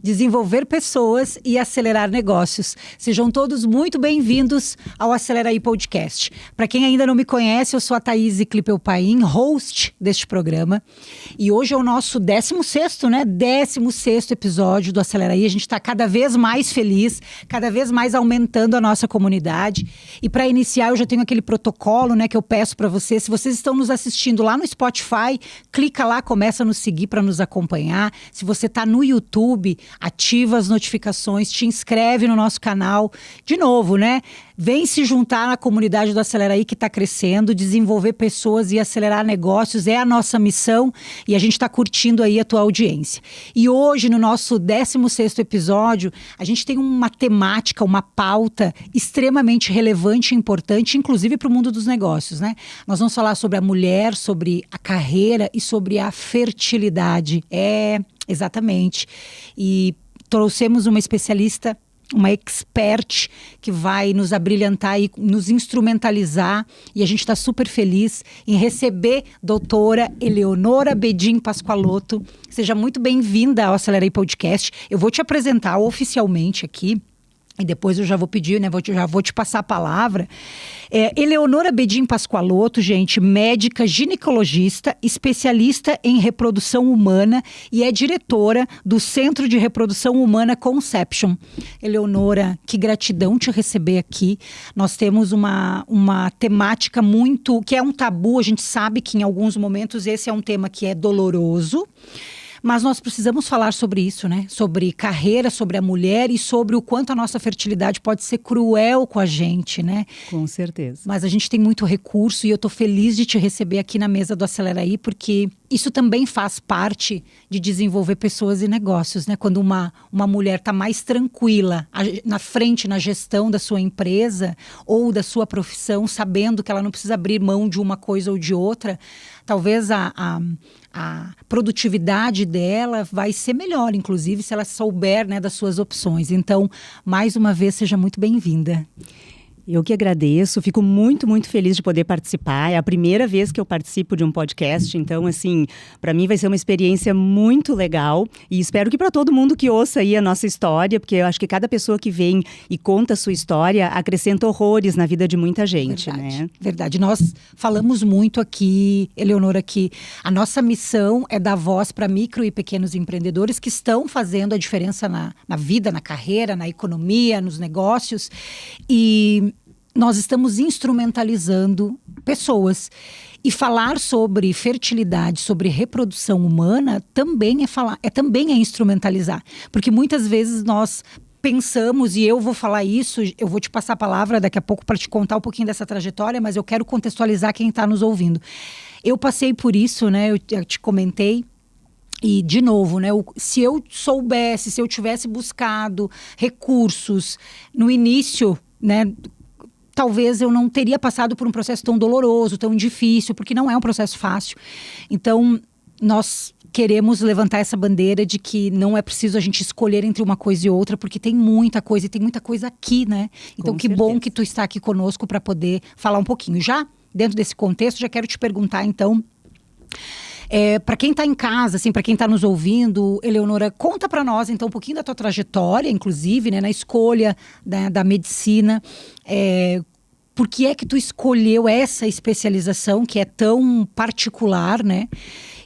desenvolver pessoas e acelerar negócios. Sejam todos muito bem-vindos ao Acelera Aí Podcast. Para quem ainda não me conhece, eu sou a Thaís Klipel-Paim, host deste programa. E hoje é o nosso 16º, né? 16º episódio do Acelera Aí. A gente está cada vez mais feliz, cada vez mais aumentando a nossa comunidade. E para iniciar, eu já tenho aquele protocolo, né, que eu peço para vocês. Se vocês estão nos assistindo lá no Spotify, clica lá, começa a nos seguir para nos acompanhar. Se você está no YouTube, ativa as notificações, te inscreve no nosso canal. De novo, né? Vem se juntar na comunidade do Acelera Aí que está crescendo, desenvolver pessoas e acelerar negócios é a nossa missão e a gente está curtindo aí a tua audiência. E hoje, no nosso 16º episódio, a gente tem uma temática, uma pauta extremamente relevante e importante, inclusive para o mundo dos negócios, né? Nós vamos falar sobre a mulher, sobre a carreira e sobre a fertilidade. Exatamente. E trouxemos uma especialista, uma expert que vai nos abrilhantar e nos instrumentalizar, e a gente está super feliz em receber doutora Eleonora Bedin Pascoaloto. Seja muito bem-vinda ao Acelera Aí Podcast. Eu vou te apresentar oficialmente aqui, e depois eu já vou pedir, né? Já vou te passar a palavra. Eleonora Bedin Pascoaloto, gente, médica ginecologista, especialista em reprodução humana e é diretora do Centro de Reprodução Humana Conception. Eleonora, que gratidão te receber aqui. Nós temos uma temática muito, que é um tabu, a gente sabe que em alguns momentos esse é um tema que é doloroso. Mas nós precisamos falar sobre isso, né? Sobre carreira, sobre a mulher e sobre o quanto a nossa fertilidade pode ser cruel com a gente, né? Com certeza. Mas a gente tem muito recurso e eu tô feliz de te receber aqui na mesa do Acelera Aí, porque isso também faz parte de desenvolver pessoas e negócios, né? Quando uma mulher tá mais tranquila na frente, na gestão da sua empresa ou da sua profissão, sabendo que ela não precisa abrir mão de uma coisa ou de outra, talvez a produtividade dela vai ser melhor, inclusive, se ela souber, né, das suas opções. Então, mais uma vez, seja muito bem-vinda. Eu que agradeço, fico muito, muito feliz de poder participar. É a primeira vez que eu participo de um podcast, então, assim, para mim vai ser uma experiência muito legal e espero que para todo mundo que ouça aí a nossa história, porque eu acho que cada pessoa que vem e conta a sua história acrescenta horrores na vida de muita gente, Verdade, né? Verdade. Nós falamos muito aqui, Eleonora, que a nossa missão é dar voz para micro e pequenos empreendedores que estão fazendo a diferença na vida, na carreira, na economia, nos negócios, e nós estamos instrumentalizando pessoas. E falar sobre fertilidade, sobre reprodução humana, também também é instrumentalizar. Porque muitas vezes nós pensamos, e eu vou falar isso, eu vou te passar a palavra daqui a pouco para te contar um pouquinho dessa trajetória, mas eu quero contextualizar quem está nos ouvindo. Eu passei por isso, né? Eu te comentei. E, de novo, né, se eu soubesse, se eu tivesse buscado recursos no início, né, talvez eu não teria passado por um processo tão doloroso, tão difícil, porque não é um processo fácil. Então, nós queremos levantar essa bandeira de que não é preciso a gente escolher entre uma coisa e outra, porque tem muita coisa, e tem muita coisa aqui, né? Então, que bom que tu está aqui conosco para poder falar um pouquinho. Já, dentro desse contexto, já quero te perguntar, então, para quem está em casa, assim, para quem está nos ouvindo, Eleonora, conta para nós, então, um pouquinho da tua trajetória, inclusive, né, na escolha da medicina. Por que é que tu escolheu essa especialização que é tão particular, né?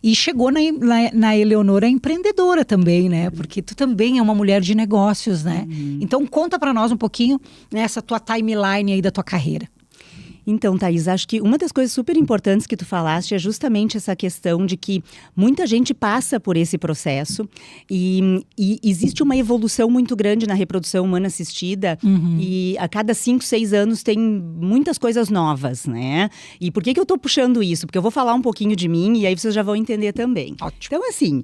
E chegou na Eleonora empreendedora também, né? Porque tu também é uma mulher de negócios, né? Então, conta para nós um pouquinho nessa tua timeline aí da tua carreira. Então, Thaís, acho que uma das coisas super importantes que tu falaste é justamente essa questão de que muita gente passa por esse processo e existe uma evolução muito grande na reprodução humana assistida e a cada 5, 6 anos tem muitas coisas novas, né? E por que eu tô puxando isso? Porque eu vou falar um pouquinho de mim e aí vocês já vão entender também. Ótimo. Então, assim,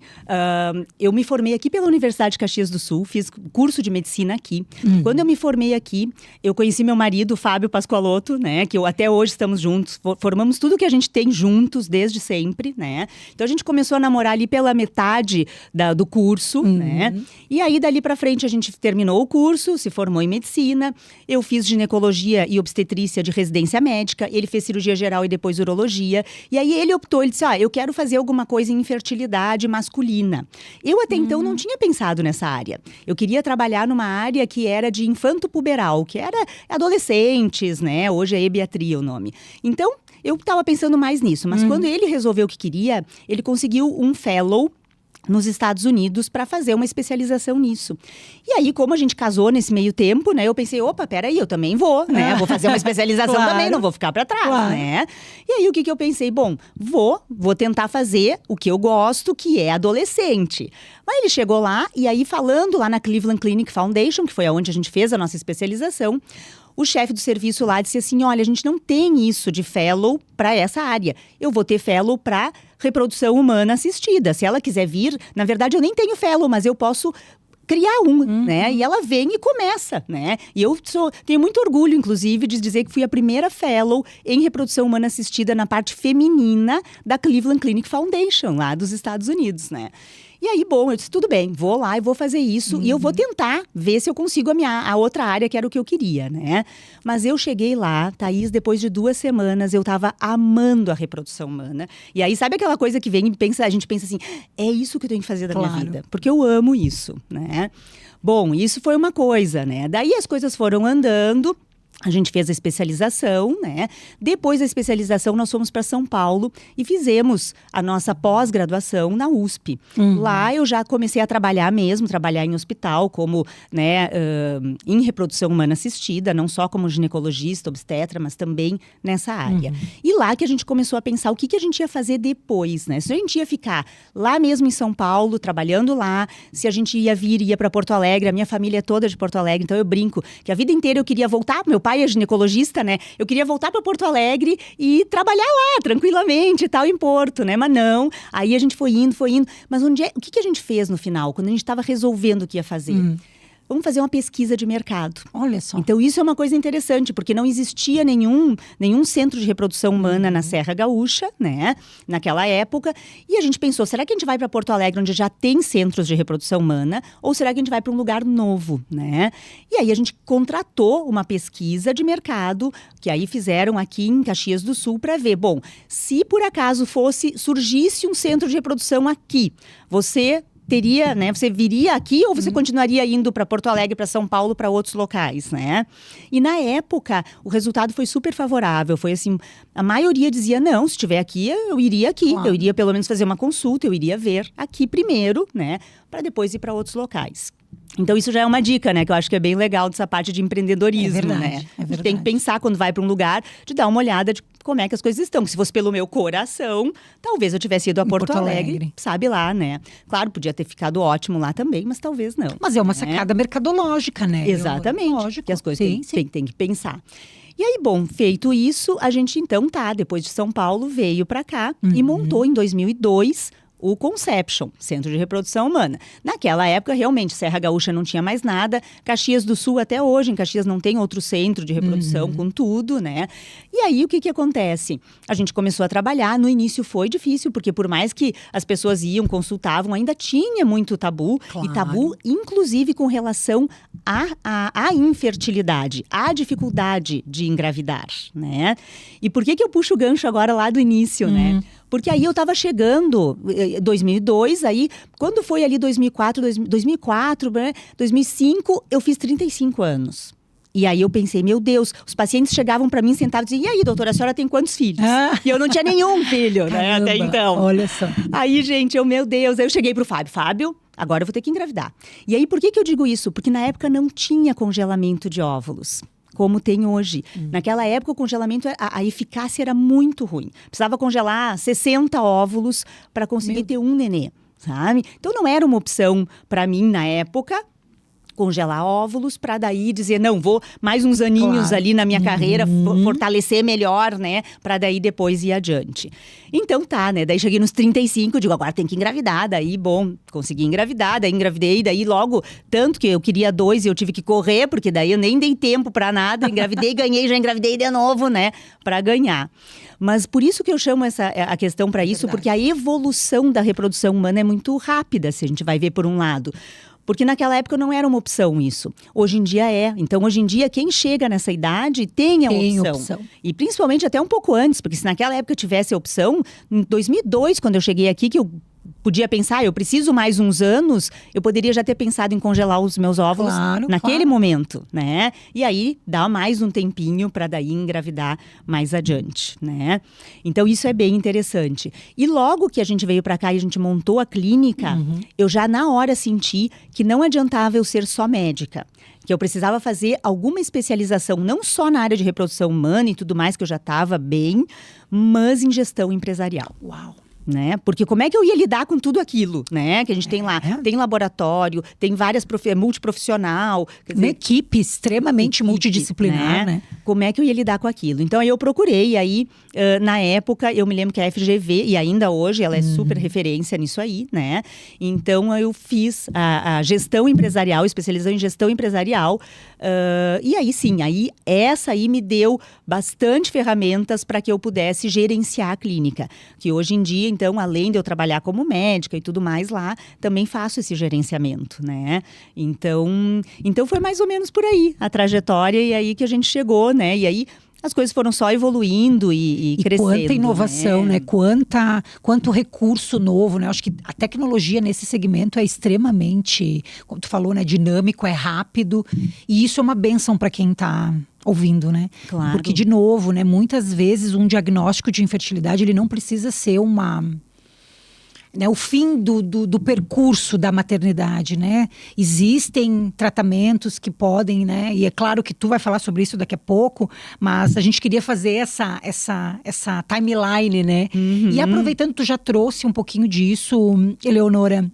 eu me formei aqui pela Universidade de Caxias do Sul, fiz curso de medicina aqui. Quando eu me formei aqui, eu conheci meu marido, Fábio Pascoaloto, né? Que eu até hoje estamos juntos, formamos tudo que a gente tem juntos desde sempre, né? Então a gente começou a namorar ali pela metade do curso, né? E aí dali pra frente a gente terminou o curso, se formou em medicina, eu fiz ginecologia e obstetrícia de residência médica, ele fez cirurgia geral e depois urologia, e aí ele optou, ele disse, eu quero fazer alguma coisa em infertilidade masculina. Eu até então não tinha pensado nessa área. Eu queria trabalhar numa área que era de infanto-puberal, que era adolescentes, né? Hoje é ebiatria o nome. Então, eu estava pensando mais nisso. Mas quando ele resolveu o que queria, ele conseguiu um fellow nos Estados Unidos para fazer uma especialização nisso. E aí, como a gente casou nesse meio tempo, né? Eu pensei, opa, peraí, eu também vou, né? Vou fazer uma especialização também, não vou ficar para trás, né? E aí, o que eu pensei? Bom, vou tentar fazer o que eu gosto, que é adolescente. Mas ele chegou lá, e aí falando lá na Cleveland Clinic Foundation, que foi onde a gente fez a nossa especialização, o chefe do serviço lá disse assim, olha, a gente não tem isso de fellow para essa área. Eu vou ter fellow para reprodução humana assistida. Se ela quiser vir, na verdade eu nem tenho fellow, mas eu posso criar né? E ela vem e começa, né? E eu tenho muito orgulho, inclusive, de dizer que fui a primeira fellow em reprodução humana assistida na parte feminina da Cleveland Clinic Foundation, lá dos Estados Unidos, né? E aí, bom, eu disse, tudo bem, vou lá e vou fazer isso. E eu vou tentar ver se eu consigo a outra área que era o que eu queria, né? Mas eu cheguei lá, Thaís, depois de 2 semanas, eu estava amando a reprodução humana. E aí, sabe aquela coisa que vem e a gente pensa assim, é isso que eu tenho que fazer da minha vida. Porque eu amo isso, né? Bom, isso foi uma coisa, né? Daí as coisas foram andando. A gente fez a especialização, né? Depois da especialização, nós fomos para São Paulo e fizemos a nossa pós-graduação na USP. Lá eu já comecei a trabalhar em hospital, como, né, em reprodução humana assistida, não só como ginecologista, obstetra, mas também nessa área. E lá que a gente começou a pensar o que a gente ia fazer depois, né? Se a gente ia ficar lá mesmo em São Paulo, trabalhando lá, se a gente ia para Porto Alegre, a minha família é toda de Porto Alegre, então eu brinco que a vida inteira eu queria voltar, meu pai é ginecologista, né? Eu queria voltar para Porto Alegre e trabalhar lá, tranquilamente e tal, em Porto, né? Mas não. Aí a gente foi indo. Mas o que a gente fez no final, quando a gente estava resolvendo o que ia fazer? Vamos fazer uma pesquisa de mercado. Olha só. Então, isso é uma coisa interessante, porque não existia nenhum centro de reprodução humana na Serra Gaúcha, né? Naquela época. E a gente pensou, será que a gente vai para Porto Alegre, onde já tem centros de reprodução humana? Ou será que a gente vai para um lugar novo, né? E aí, a gente contratou uma pesquisa de mercado, que aí fizeram aqui em Caxias do Sul, para ver, bom, se por acaso surgisse um centro de reprodução aqui, você teria, né? Você viria aqui ou você continuaria indo para Porto Alegre, para São Paulo, para outros locais, né? E na época, o resultado foi super favorável. Foi assim, a maioria dizia, não, se estiver aqui, eu iria aqui. Claro. Eu iria pelo menos fazer uma consulta, eu iria ver aqui primeiro, né? Para depois ir para outros locais. Então, isso já é uma dica, né? Que eu acho que é bem legal dessa parte de empreendedorismo, né? É verdade. Tem que pensar, quando vai para um lugar, de dar uma olhada de como é que as coisas estão. Se fosse pelo meu coração, talvez eu tivesse ido a Porto Alegre, sabe lá, né? Claro, podia ter ficado ótimo lá também, mas talvez não. Mas é uma sacada mercadológica, né? Exatamente, Lógico. Que as coisas tem que pensar. E aí, bom, feito isso, a gente então depois de São Paulo, veio para cá e montou em 2002 o Conception, Centro de Reprodução Humana. Naquela época, realmente, Serra Gaúcha não tinha mais nada. Caxias do Sul, até hoje, em Caxias não tem outro centro de reprodução com tudo, né? E aí, o que acontece? A gente começou a trabalhar. No início foi difícil, porque por mais que as pessoas iam, consultavam, ainda tinha muito tabu. Claro. E tabu, inclusive, com relação à infertilidade, à dificuldade de engravidar, né? E por que eu puxo o gancho agora lá do início, né? Porque aí eu estava chegando, 2002, aí quando foi ali 2004, 2005, eu fiz 35 anos. E aí eu pensei, meu Deus, os pacientes chegavam para mim sentados e diziam, e aí, doutora, a senhora tem quantos filhos? E eu não tinha nenhum filho, né, até então. Olha só. Aí, gente, meu Deus, aí eu cheguei pro Fábio, agora eu vou ter que engravidar. E aí, por que eu digo isso? Porque na época não tinha congelamento de óvulos, como tem hoje. Naquela época, o congelamento, a eficácia era muito ruim. Precisava congelar 60 óvulos para conseguir ter um nenê, sabe? Então, não era uma opção para mim na época. congelar óvulos para daí dizer, não, vou mais uns aninhos ali na minha carreira, fortalecer melhor, né? Para daí depois ir adiante. Então tá, né? Daí cheguei nos 35, digo, agora tem que engravidar. Daí, bom, consegui engravidar, daí engravidei, daí logo, tanto que eu queria 2 e eu tive que correr, porque daí eu nem dei tempo para nada, engravidei, ganhei, já engravidei de novo, né? Para ganhar. Mas por isso que eu chamo a questão para isso, porque a evolução da reprodução humana é muito rápida, se a gente vai ver por um lado. Porque naquela época não era uma opção isso. Hoje em dia é. Então, hoje em dia, quem chega nessa idade tem a opção. E principalmente até um pouco antes, porque se naquela época tivesse a opção, em 2002, quando eu cheguei aqui, que eu podia pensar, eu preciso mais uns anos, eu poderia já ter pensado em congelar os meus óvulos naquele momento, né? E aí, dá mais um tempinho para daí engravidar mais adiante, né? Então, isso é bem interessante. E logo que a gente veio para cá e a gente montou a clínica, eu já na hora senti que não adiantava eu ser só médica. Que eu precisava fazer alguma especialização, não só na área de reprodução humana e tudo mais, que eu já estava bem, mas em gestão empresarial. Uau! Né? Porque como é que eu ia lidar com tudo aquilo, né? Que a gente tem lá, tem laboratório, tem várias multiprofissional. Quer dizer, uma equipe extremamente multidisciplinar, né? Como é que eu ia lidar com aquilo? Então, aí eu procurei, e aí, na época, eu me lembro que a FGV, e ainda hoje, ela é super referência nisso aí, né? Então, eu fiz a gestão empresarial, especializei em gestão empresarial, e aí sim, essa aí me deu bastante ferramentas para que eu pudesse gerenciar a clínica, que hoje em dia, então, além de eu trabalhar como médica e tudo mais lá, também faço esse gerenciamento, né? Então foi mais ou menos por aí a trajetória e aí que a gente chegou, né? E aí as coisas foram só evoluindo e crescendo. Quanta inovação, né? Quanto recurso novo, né? Acho que a tecnologia nesse segmento é extremamente, como tu falou, né? Dinâmico, é rápido. E isso é uma bênção para quem está ouvindo, né? Claro. Porque, de novo, né? Muitas vezes um diagnóstico de infertilidade, ele não precisa ser né, o fim do percurso da maternidade, né? Existem tratamentos que podem, né? E é claro que tu vai falar sobre isso daqui a pouco, mas a gente queria fazer essa timeline, né? E aproveitando, tu já trouxe um pouquinho disso, Eleonora.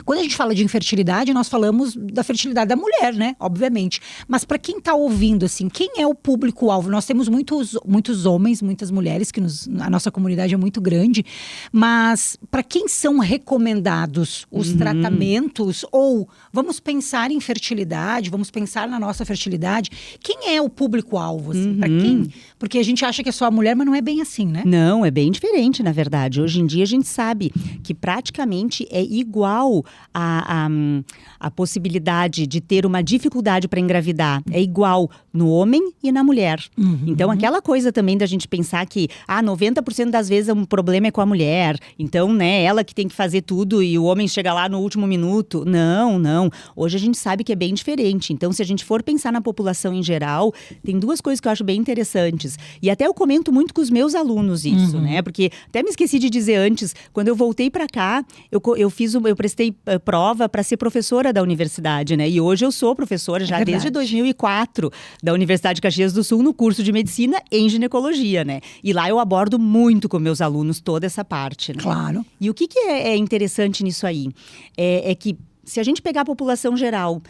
Quando a gente fala de infertilidade, nós falamos da fertilidade da mulher, né? Obviamente. Mas para quem está ouvindo, assim, quem é o público-alvo? Nós temos muitos homens, muitas mulheres, que a nossa comunidade é muito grande. Mas para quem são recomendados os tratamentos? Ou vamos pensar em fertilidade, vamos pensar na nossa fertilidade. Quem é o público-alvo? Assim? Para quem? Porque a gente acha que é só a mulher, mas não é bem assim, né? Não, é bem diferente, na verdade. Hoje em dia a gente sabe que praticamente é igual a possibilidade de ter uma dificuldade para engravidar. É igual no homem e na mulher. Então, aquela coisa também da gente pensar que 90% das vezes o problema é com a mulher. Então, né, ela que tem que fazer tudo e o homem chega lá no último minuto. Não. Hoje a gente sabe que é bem diferente. Então, se a gente for pensar na população em geral, tem duas coisas que eu acho bem interessantes. E até eu comento muito com os meus alunos isso, né? Porque até me esqueci de dizer antes, quando eu voltei para cá, eu prestei prova para ser professora da universidade, né? E hoje eu sou professora já desde 2004 da Universidade de Caxias do Sul no curso de medicina em ginecologia, né? E lá eu abordo muito com meus alunos toda essa parte, né? Claro. E o que é interessante nisso aí? É que se a gente pegar a população geral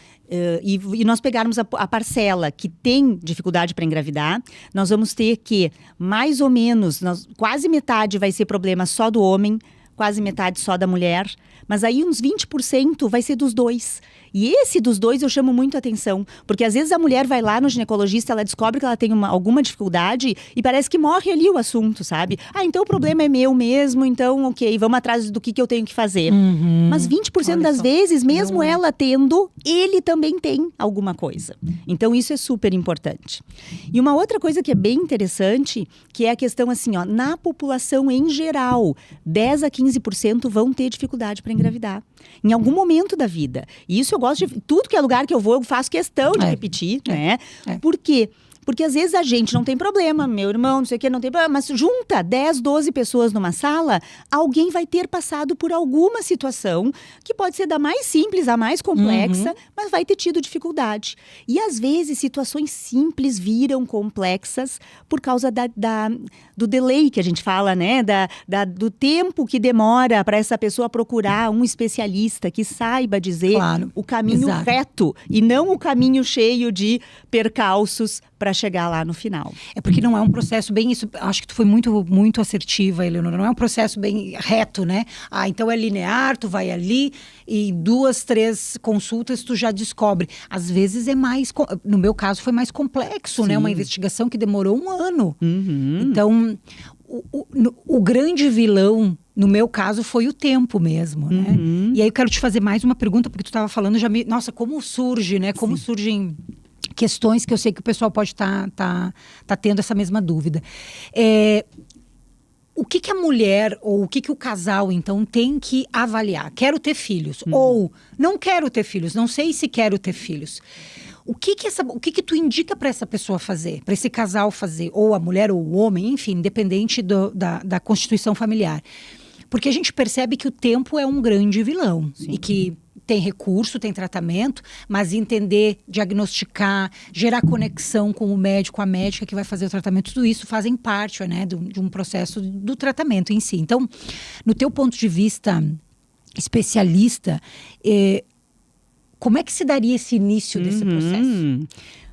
e nós pegarmos a parcela que tem dificuldade para engravidar, nós vamos ter que, mais ou menos, quase metade vai ser problema só do homem, quase metade só da mulher, mas aí uns 20% vai ser dos dois. E esse dos dois eu chamo muito atenção, porque às vezes a mulher vai lá no ginecologista, ela descobre que ela tem alguma dificuldade e parece que morre ali o assunto, sabe? Então o problema é meu mesmo, então ok, vamos atrás do que eu tenho que fazer. Mas 20% das vezes, mesmo ela tendo, ele também tem alguma coisa. Então isso é super importante. E uma outra coisa que é bem interessante, que é a questão assim, ó, na população em geral, 10 a 15% vão ter dificuldade para engravidar. Em algum momento da vida. E isso eu gosto de... Tudo que é lugar que eu vou, eu faço questão de repetir, né? Por quê? Porque às vezes a gente não tem problema, meu irmão, não sei o que, não tem problema, mas junta 10, 12 pessoas numa sala, alguém vai ter passado por alguma situação que pode ser da mais simples à mais complexa, mas vai ter tido dificuldade. E às vezes situações simples viram complexas por causa do delay que a gente fala, né? Do tempo que demora para essa pessoa procurar um especialista que saiba dizer o caminho reto e não o caminho cheio de percalços para chegar lá no final. É porque não é um processo bem isso. Acho que tu foi muito, muito assertiva, Eleonora. Não é um processo bem reto, né? Então é linear, tu vai ali e 2, 3 consultas tu já descobre. Às vezes é mais, no meu caso foi mais complexo, né? Uma investigação que demorou 1 ano. Então, o grande vilão, no meu caso, foi o tempo mesmo, né? E aí eu quero te fazer mais uma pergunta, porque tu estava falando, nossa, como surge, né? Como surgem questões que eu sei que o pessoal pode tá tendo essa mesma dúvida. O que a mulher, ou o que o casal, então, tem que avaliar? Quero ter filhos, ou não quero ter filhos, não sei se quero ter filhos. O que tu indica para essa pessoa fazer, para esse casal fazer, ou a mulher ou o homem, enfim, independente da constituição familiar? Porque a gente percebe que o tempo é um grande vilão. Sim. E que tem recurso, tem tratamento, mas entender, diagnosticar, gerar conexão com o médico, a médica que vai fazer o tratamento, tudo isso fazem parte, né, de um processo do tratamento em si. Então, no teu ponto de vista especialista, como é que se daria esse início desse processo?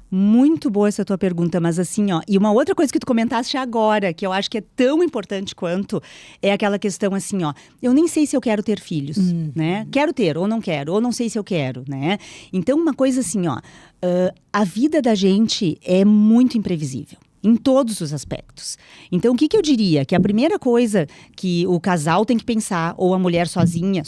Muito boa essa tua pergunta, mas assim, e uma outra coisa que tu comentaste agora, que eu acho que é tão importante quanto, é aquela questão assim, eu nem sei se eu quero ter filhos, né? Quero ter, ou não sei se eu quero, né? Então, uma coisa assim, a vida da gente é muito imprevisível. Em todos os aspectos. Então, o que eu diria? Que a primeira coisa que o casal tem que pensar, ou a mulher sozinha,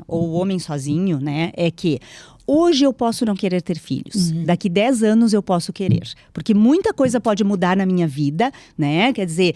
ou o homem sozinho, né? É que hoje eu posso não querer ter filhos. Daqui 10 anos eu posso querer. Porque muita coisa pode mudar na minha vida, né? Quer dizer,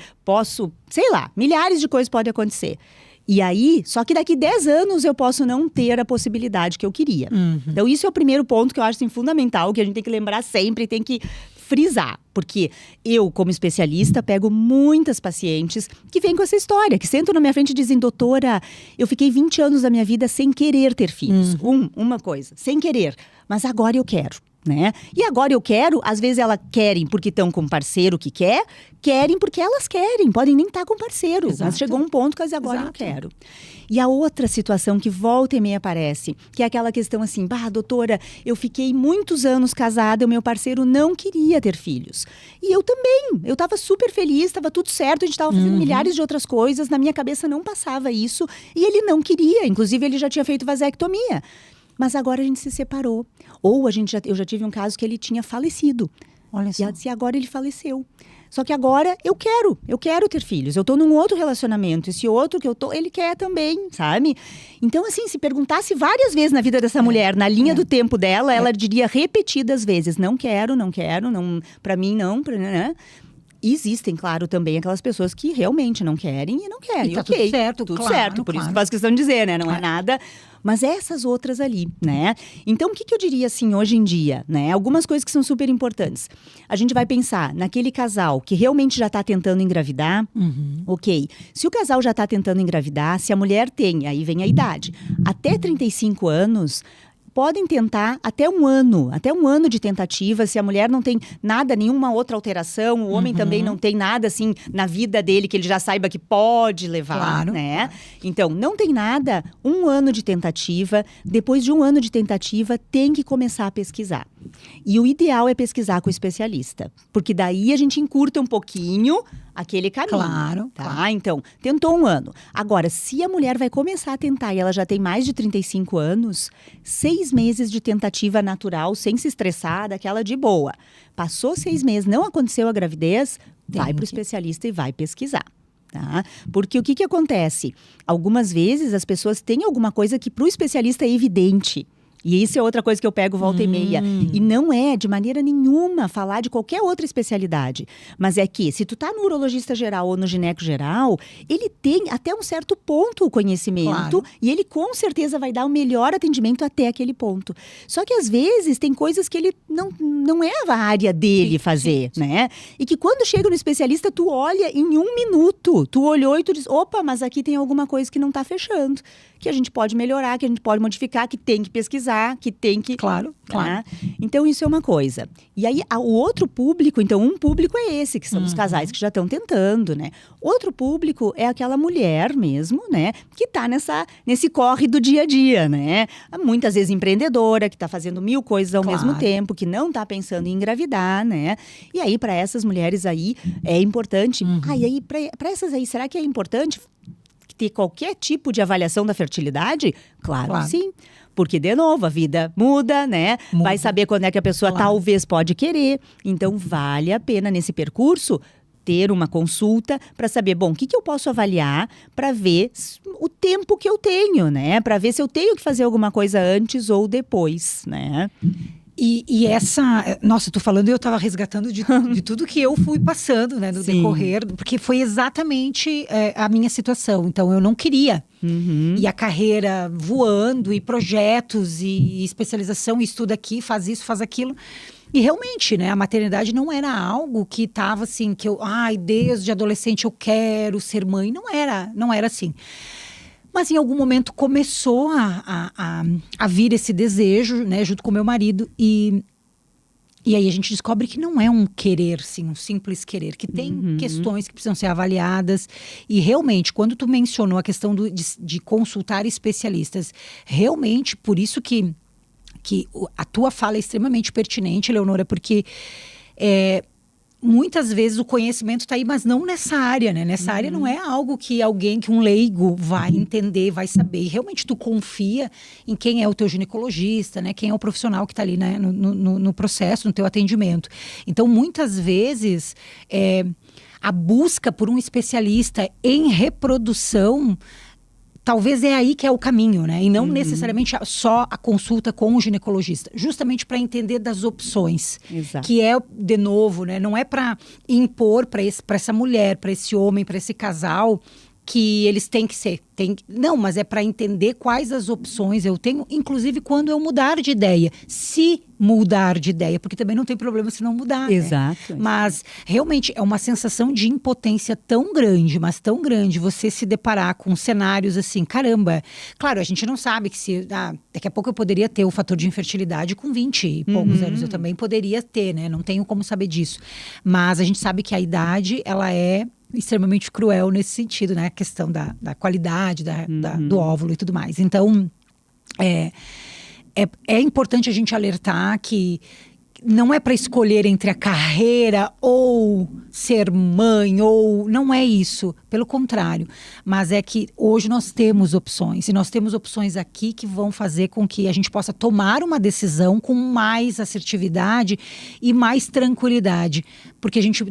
milhares de coisas podem acontecer. E aí, só que daqui 10 anos eu posso não ter a possibilidade que eu queria. Então, isso é o primeiro ponto que eu acho assim, fundamental, que a gente tem que lembrar sempre, tem que frisar. Porque eu, como especialista, pego muitas pacientes que vêm com essa história, que sentam na minha frente e dizem, doutora, eu fiquei 20 anos da minha vida sem querer ter filhos. Uma coisa, sem querer, mas agora eu quero. Né? E agora eu quero, às vezes elas querem porque estão com um parceiro que querem porque elas querem, podem nem estar com parceiro. Exato. Mas chegou um ponto que agora eu quero. E a outra situação que volta e meia aparece, que é aquela questão assim, doutora, eu fiquei muitos anos casada, o meu parceiro não queria ter filhos. E eu também, eu estava super feliz, estava tudo certo, a gente estava fazendo milhares de outras coisas, na minha cabeça não passava isso, e ele não queria, inclusive ele já tinha feito vasectomia. Mas agora a gente se separou. Ou eu já tive um caso que ele tinha falecido. Olha só. E agora ele faleceu. Só que agora eu quero ter filhos. Eu tô num outro relacionamento. Esse outro que eu tô, ele quer também, sabe? Então, assim, se perguntasse várias vezes na vida dessa mulher, na linha do tempo dela, ela diria repetidas vezes, não quero, pra mim não, né? E existem, claro, também aquelas pessoas que realmente não querem e não querem. E tá tudo certo, tudo claro, certo. Por isso que eu faço questão de dizer, né? Não é nada. Mas essas outras ali, né? Então, o que eu diria assim hoje em dia, né? Algumas coisas que são super importantes. A gente vai pensar naquele casal que realmente já está tentando engravidar. Ok. Se o casal já está tentando engravidar, se a mulher tem, aí vem a idade, até 35 anos... podem tentar até um ano de tentativa, se a mulher não tem nada, nenhuma outra alteração, o homem também não tem nada assim na vida dele que ele já saiba que pode levar, né? Então, não tem nada, 1 ano de tentativa, depois de 1 ano de tentativa, tem que começar a pesquisar. E o ideal é pesquisar com o especialista, porque daí a gente encurta um pouquinho aquele caminho. Claro. Então, tentou 1 ano. Agora, se a mulher vai começar a tentar e ela já tem mais de 35 anos, 6 meses de tentativa natural, sem se estressar, daquela de boa. Passou 6 meses, não aconteceu a gravidez, vai para o especialista e vai pesquisar. Tá? Porque o que acontece? Algumas vezes as pessoas têm alguma coisa que para o especialista é evidente. E isso é outra coisa que eu pego volta e meia. E não é, de maneira nenhuma, falar de qualquer outra especialidade. Mas é que, se tu tá no urologista geral ou no gineco geral, ele tem até um certo ponto o conhecimento. E ele, com certeza, vai dar o melhor atendimento até aquele ponto. Só que, às vezes, tem coisas que ele não é a área dele fazer, né? E que, quando chega no especialista, tu olha em 1 minuto. Tu olhou e tu diz, opa, mas aqui tem alguma coisa que não tá fechando. Que a gente pode melhorar, que a gente pode modificar, que tem que pesquisar, que tem que... Claro. Então, isso é uma coisa. E aí, o outro público, então, um público é esse, que são os casais que já estão tentando, né? Outro público é aquela mulher mesmo, né? Que tá nesse corre do dia a dia, né? Muitas vezes empreendedora, que tá fazendo 1000 coisas ao mesmo tempo, que não tá pensando em engravidar, né? E aí, para essas mulheres aí, é importante... E aí, para essas aí, será que é importante ter qualquer tipo de avaliação da fertilidade? Claro. Sim. Porque, de novo, a vida muda, né? Vai saber quando é que a pessoa talvez pode querer. Então, vale a pena, nesse percurso, ter uma consulta para saber, bom, o que eu posso avaliar para ver o tempo que eu tenho, né? Para ver se eu tenho que fazer alguma coisa antes ou depois, né? E essa... Nossa, tô falando e eu tava resgatando de tudo que eu fui passando, né? No decorrer, porque foi exatamente a minha situação. Então, eu não queria. E a carreira voando, e projetos, e especialização, e estuda aqui, faz isso, faz aquilo. E realmente, né? A maternidade não era algo que tava assim, que eu... desde adolescente eu quero ser mãe. Não era assim. Mas em algum momento começou a vir esse desejo, né, junto com meu marido. E aí a gente descobre que não é um querer, sim, um simples querer. Que tem questões que precisam ser avaliadas. E realmente, quando tu mencionou a questão de consultar especialistas, realmente, por isso que a tua fala é extremamente pertinente, Leonora, porque... muitas vezes o conhecimento está aí, mas não nessa área, né? Nessa área não é algo que um leigo vai entender, vai saber. E realmente tu confia em quem é o teu ginecologista, né? Quem é o profissional que está ali, né? no processo, no teu atendimento. Então, muitas vezes, a busca por um especialista em reprodução... Talvez é aí que é o caminho, né? E não necessariamente só a consulta com o ginecologista. Justamente para entender das opções. Exato. Que é, de novo, né? Não é para impor para essa mulher, para esse homem, para esse casal, que eles têm que ser. Não, mas é para entender quais as opções eu tenho, inclusive quando eu mudar de ideia. Se mudar de ideia, porque também não tem problema se não mudar. Exato. Né? Mas realmente é uma sensação de impotência tão grande, mas tão grande, você se deparar com cenários assim, caramba. Claro, a gente não sabe que se daqui a pouco eu poderia ter o fator de infertilidade com 20 e poucos anos, eu também poderia ter, né? Não tenho como saber disso. Mas a gente sabe que a idade, ela é extremamente cruel nesse sentido, né? A questão da qualidade do óvulo e tudo mais. Então, é importante a gente alertar que não é para escolher entre a carreira ou ser mãe, ou não é isso, pelo contrário. Mas é que hoje nós temos opções, e nós temos opções aqui que vão fazer com que a gente possa tomar uma decisão com mais assertividade e mais tranquilidade. Porque a gente...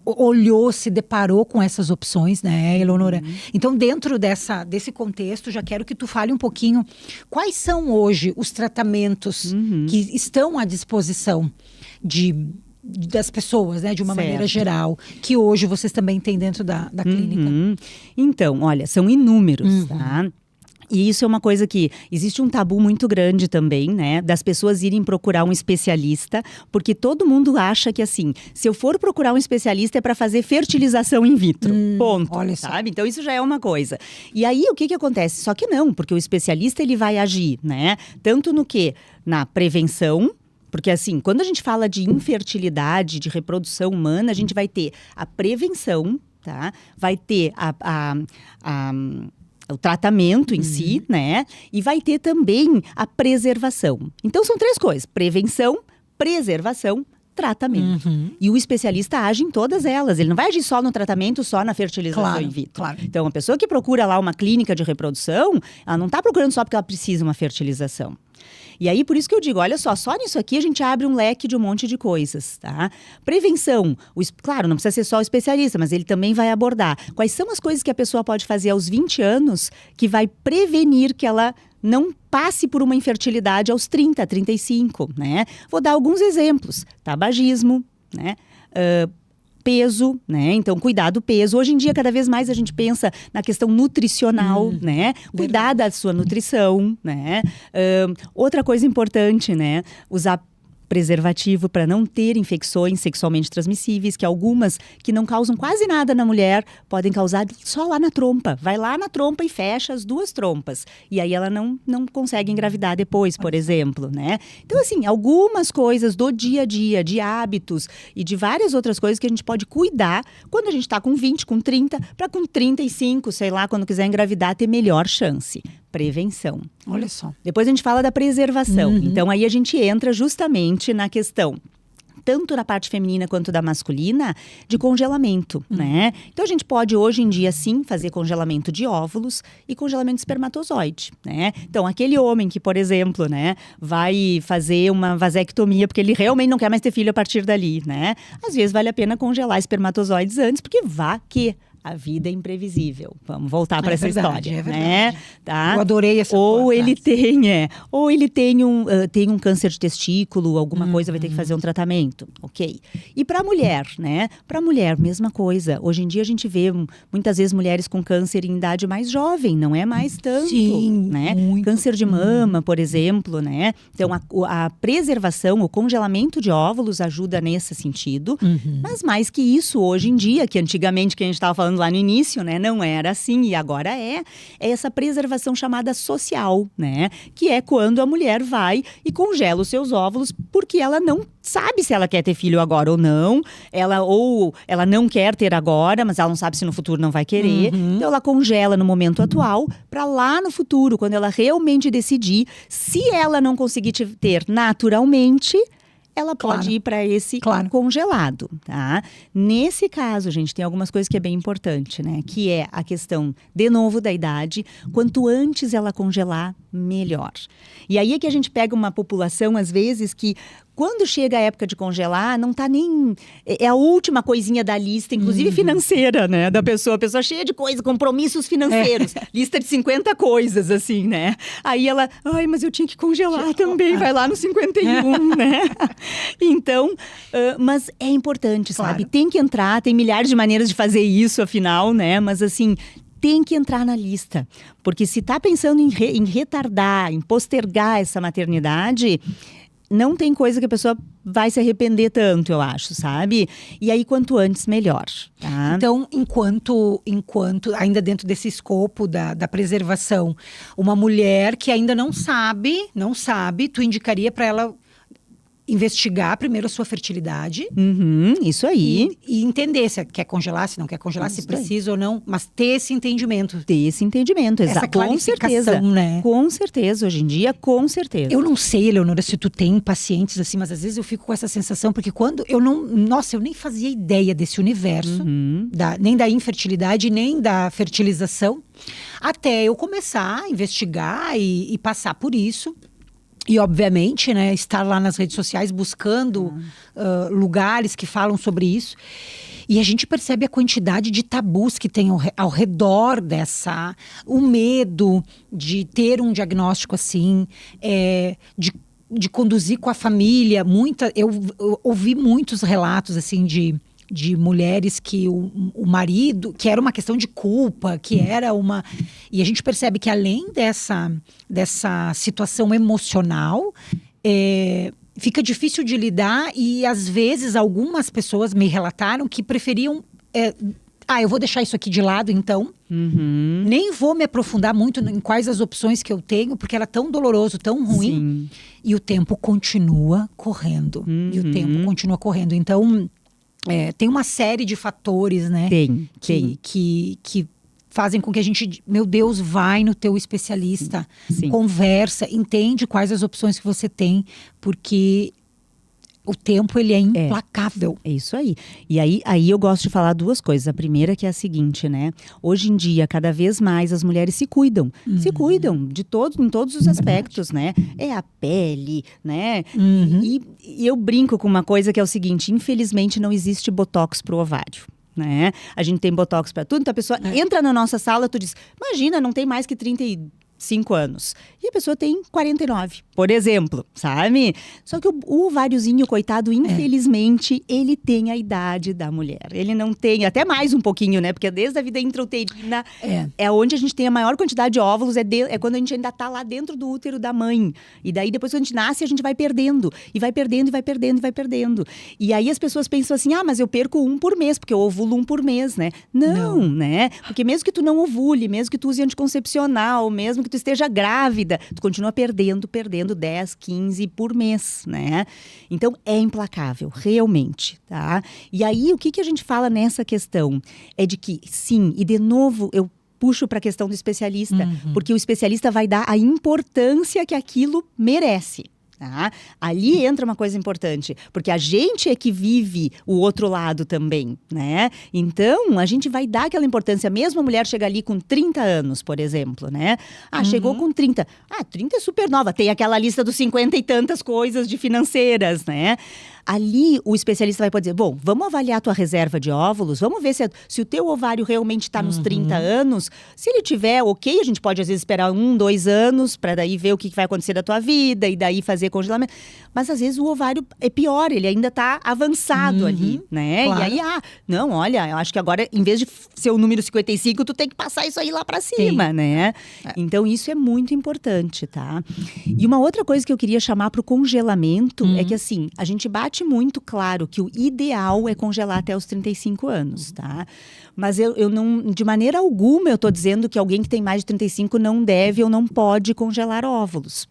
olhou, se deparou com essas opções, né, Eleonora? Então, dentro desse contexto, já quero que tu fale um pouquinho quais são hoje os tratamentos que estão à disposição das pessoas, né, de uma maneira geral, que hoje vocês também têm dentro da clínica. Então, olha, são inúmeros, tá? E isso é uma coisa que existe um tabu muito grande também, né? Das pessoas irem procurar um especialista, porque todo mundo acha que assim, se eu for procurar um especialista é para fazer fertilização in vitro. Ponto. Olha só. Sabe? Então isso já é uma coisa. E aí o que acontece? Só que não, porque o especialista ele vai agir, né? Tanto no que? Na prevenção. Porque assim, quando a gente fala de infertilidade, de reprodução humana, a gente vai ter a prevenção, tá? Vai ter o tratamento em si, né? E vai ter também a preservação. Então, são 3 coisas. Prevenção, preservação, tratamento. E o especialista age em todas elas. Ele não vai agir só no tratamento, só na fertilização in vitro. Claro. Então, a pessoa que procura lá uma clínica de reprodução, ela não está procurando só porque ela precisa de uma fertilização. E aí, por isso que eu digo, olha só nisso aqui a gente abre um leque de um monte de coisas, tá? Prevenção, claro, não precisa ser só o especialista, mas ele também vai abordar. Quais são as coisas que a pessoa pode fazer aos 20 anos que vai prevenir que ela não passe por uma infertilidade aos 30, 35, né? Vou dar alguns exemplos. Tabagismo, né? Peso, né? Então, cuidar do peso. Hoje em dia, cada vez mais a gente pensa na questão nutricional, né? Cuidar da sua nutrição, né? Outra coisa importante, né? Usar preservativo para não ter infecções sexualmente transmissíveis, que algumas que não causam quase nada na mulher podem causar só lá na trompa. Vai lá na trompa e fecha as 2 trompas. E aí ela não consegue engravidar depois, por exemplo, né? Então, assim, algumas coisas do dia a dia, de hábitos e de várias outras coisas que a gente pode cuidar quando a gente está com 20, com 30, para com 35, sei lá, quando quiser engravidar, ter melhor chance. Prevenção. Olha só. Depois a gente fala da preservação. Então, aí a gente entra justamente na questão, tanto na parte feminina quanto da masculina, de congelamento, né? Então, a gente pode, hoje em dia, sim, fazer congelamento de óvulos e congelamento de espermatozoide, né? Então, aquele homem que, por exemplo, né, vai fazer uma vasectomia porque ele realmente não quer mais ter filho a partir dali, né? Às vezes, vale a pena congelar espermatozoides antes, porque a vida é imprevisível. Vamos voltar para essa história, é verdade. Né? Tá? Eu adorei essa ou ele tem um câncer de testículo, alguma coisa, vai ter que fazer um tratamento, ok? E para a mulher, né? Para a mulher, mesma coisa. Hoje em dia a gente vê muitas vezes mulheres com câncer em idade mais jovem, não é mais tanto, Sim, né? muito. Câncer de mama, por exemplo, né? Então a preservação, o congelamento de óvulos ajuda nesse sentido, mas mais que isso, hoje em dia, que antigamente que a gente estava falando lá no início, né, não era assim e agora é essa preservação chamada social, né, que é quando a mulher vai e congela os seus óvulos porque ela não sabe se ela quer ter filho agora ou não, ela não quer ter agora, mas ela não sabe se no futuro não vai querer, então ela congela no momento atual para lá no futuro, quando ela realmente decidir, se ela não conseguir ter naturalmente, ela pode ir para esse congelado, tá? Nesse caso, gente, tem algumas coisas que é bem importante, né? Que é a questão, de novo, da idade. Quanto antes ela congelar, melhor. E aí é que a gente pega uma população, às vezes, que quando chega a época de congelar, não tá nem... É a última coisinha da lista, inclusive financeira, né? Da pessoa. A pessoa cheia de coisa, compromissos financeiros. Lista de 50 coisas, assim, né? Aí ela... Ai, mas eu tinha que congelar também. Vai lá no 51, né? Então, mas é importante, sabe? Tem que entrar, tem milhares de maneiras de fazer isso, afinal, né? Mas, assim... tem que entrar na lista, porque se está pensando em retardar, em postergar essa maternidade, não tem coisa que a pessoa vai se arrepender tanto, eu acho, sabe? E aí, quanto antes, melhor. Tá? Então, enquanto ainda dentro desse escopo da preservação, uma mulher que ainda não sabe, tu indicaria para ela investigar primeiro a sua fertilidade. Isso aí. E entender se quer congelar, se não quer congelar, se precisa ou não. Mas ter esse entendimento. Essa com certeza. Né? Com certeza, hoje em dia, com certeza. Eu não sei, Eleonora, se tu tem pacientes assim, mas às vezes eu fico com essa sensação, porque quando eu não... Nossa, eu nem fazia ideia desse universo, nem da infertilidade, nem da fertilização, até eu começar a investigar e passar por isso. E, obviamente, né, estar lá nas redes sociais buscando lugares que falam sobre isso. E a gente percebe a quantidade de tabus que tem ao redor o medo de ter um diagnóstico assim, de conduzir com a família. Eu ouvi muitos relatos assim de mulheres que o marido, que era uma questão de culpa, que era uma... E a gente percebe que além dessa situação emocional, fica difícil de lidar e às vezes algumas pessoas me relataram que preferiam... eu vou deixar isso aqui de lado então, nem vou me aprofundar muito em quais as opções que eu tenho, porque era tão doloroso, tão ruim. Sim. E o tempo continua correndo. Então... tem uma série de fatores, né? Que fazem com que a gente, meu Deus, vai no teu especialista, conversa, entende quais as opções que você tem, porque O tempo, ele é implacável. É isso aí. E aí eu gosto de falar duas coisas. A primeira que é a seguinte, né? Hoje em dia, cada vez mais as mulheres se cuidam. Se cuidam em todos os aspectos, né? É a pele, né? E eu brinco com uma coisa que é o seguinte, infelizmente não existe botox pro ovário. Né? A gente tem botox para tudo, então a pessoa entra na nossa sala, tu diz, imagina, não tem mais que 35 anos. E a pessoa tem 49, por exemplo, sabe? Só que o ováriozinho, coitado, infelizmente, ele tem a idade da mulher. Ele não tem, até mais um pouquinho, né? Porque desde a vida intrauterina é onde a gente tem a maior quantidade de óvulos, é quando a gente ainda tá lá dentro do útero da mãe. E daí, depois que a gente nasce, a gente vai perdendo. E vai perdendo, e vai perdendo, e vai perdendo. E aí as pessoas pensam assim, mas eu perco um por mês, porque eu ovulo um por mês, né? Não, né? Porque mesmo que tu não ovule, mesmo que tu use anticoncepcional, mesmo que tu esteja grávida, tu continua perdendo 10, 15 por mês, né? Então, é implacável, realmente, tá? E aí, o que a gente fala nessa questão? É de que, sim, e de novo, eu puxo para a questão do especialista, porque o especialista vai dar a importância que aquilo merece. Tá? Ali entra uma coisa importante, porque a gente é que vive o outro lado também, né? Então, a gente vai dar aquela importância, mesmo a mulher chega ali com 30 anos, por exemplo, né? Chegou com 30. 30 é super nova, tem aquela lista dos 50 e tantas coisas de financeiras, né? Ali, o especialista vai poder dizer, bom, vamos avaliar a tua reserva de óvulos, vamos ver se o teu ovário realmente está nos 30 anos. Se ele tiver ok, a gente pode às vezes esperar 1, 2 anos para daí ver o que vai acontecer da tua vida e daí fazer congelamento. Mas às vezes o ovário é pior, ele ainda está avançado ali, né? Claro. E aí, não, olha, eu acho que agora, em vez de ser o número 55, tu tem que passar isso aí lá para cima, né? Então, isso é muito importante, tá? E uma outra coisa que eu queria chamar para o congelamento é que, assim, a gente bate muito claro que o ideal é congelar até os 35 anos, tá? Mas eu não, de maneira alguma, eu tô dizendo que alguém que tem mais de 35 não deve ou não pode congelar óvulos.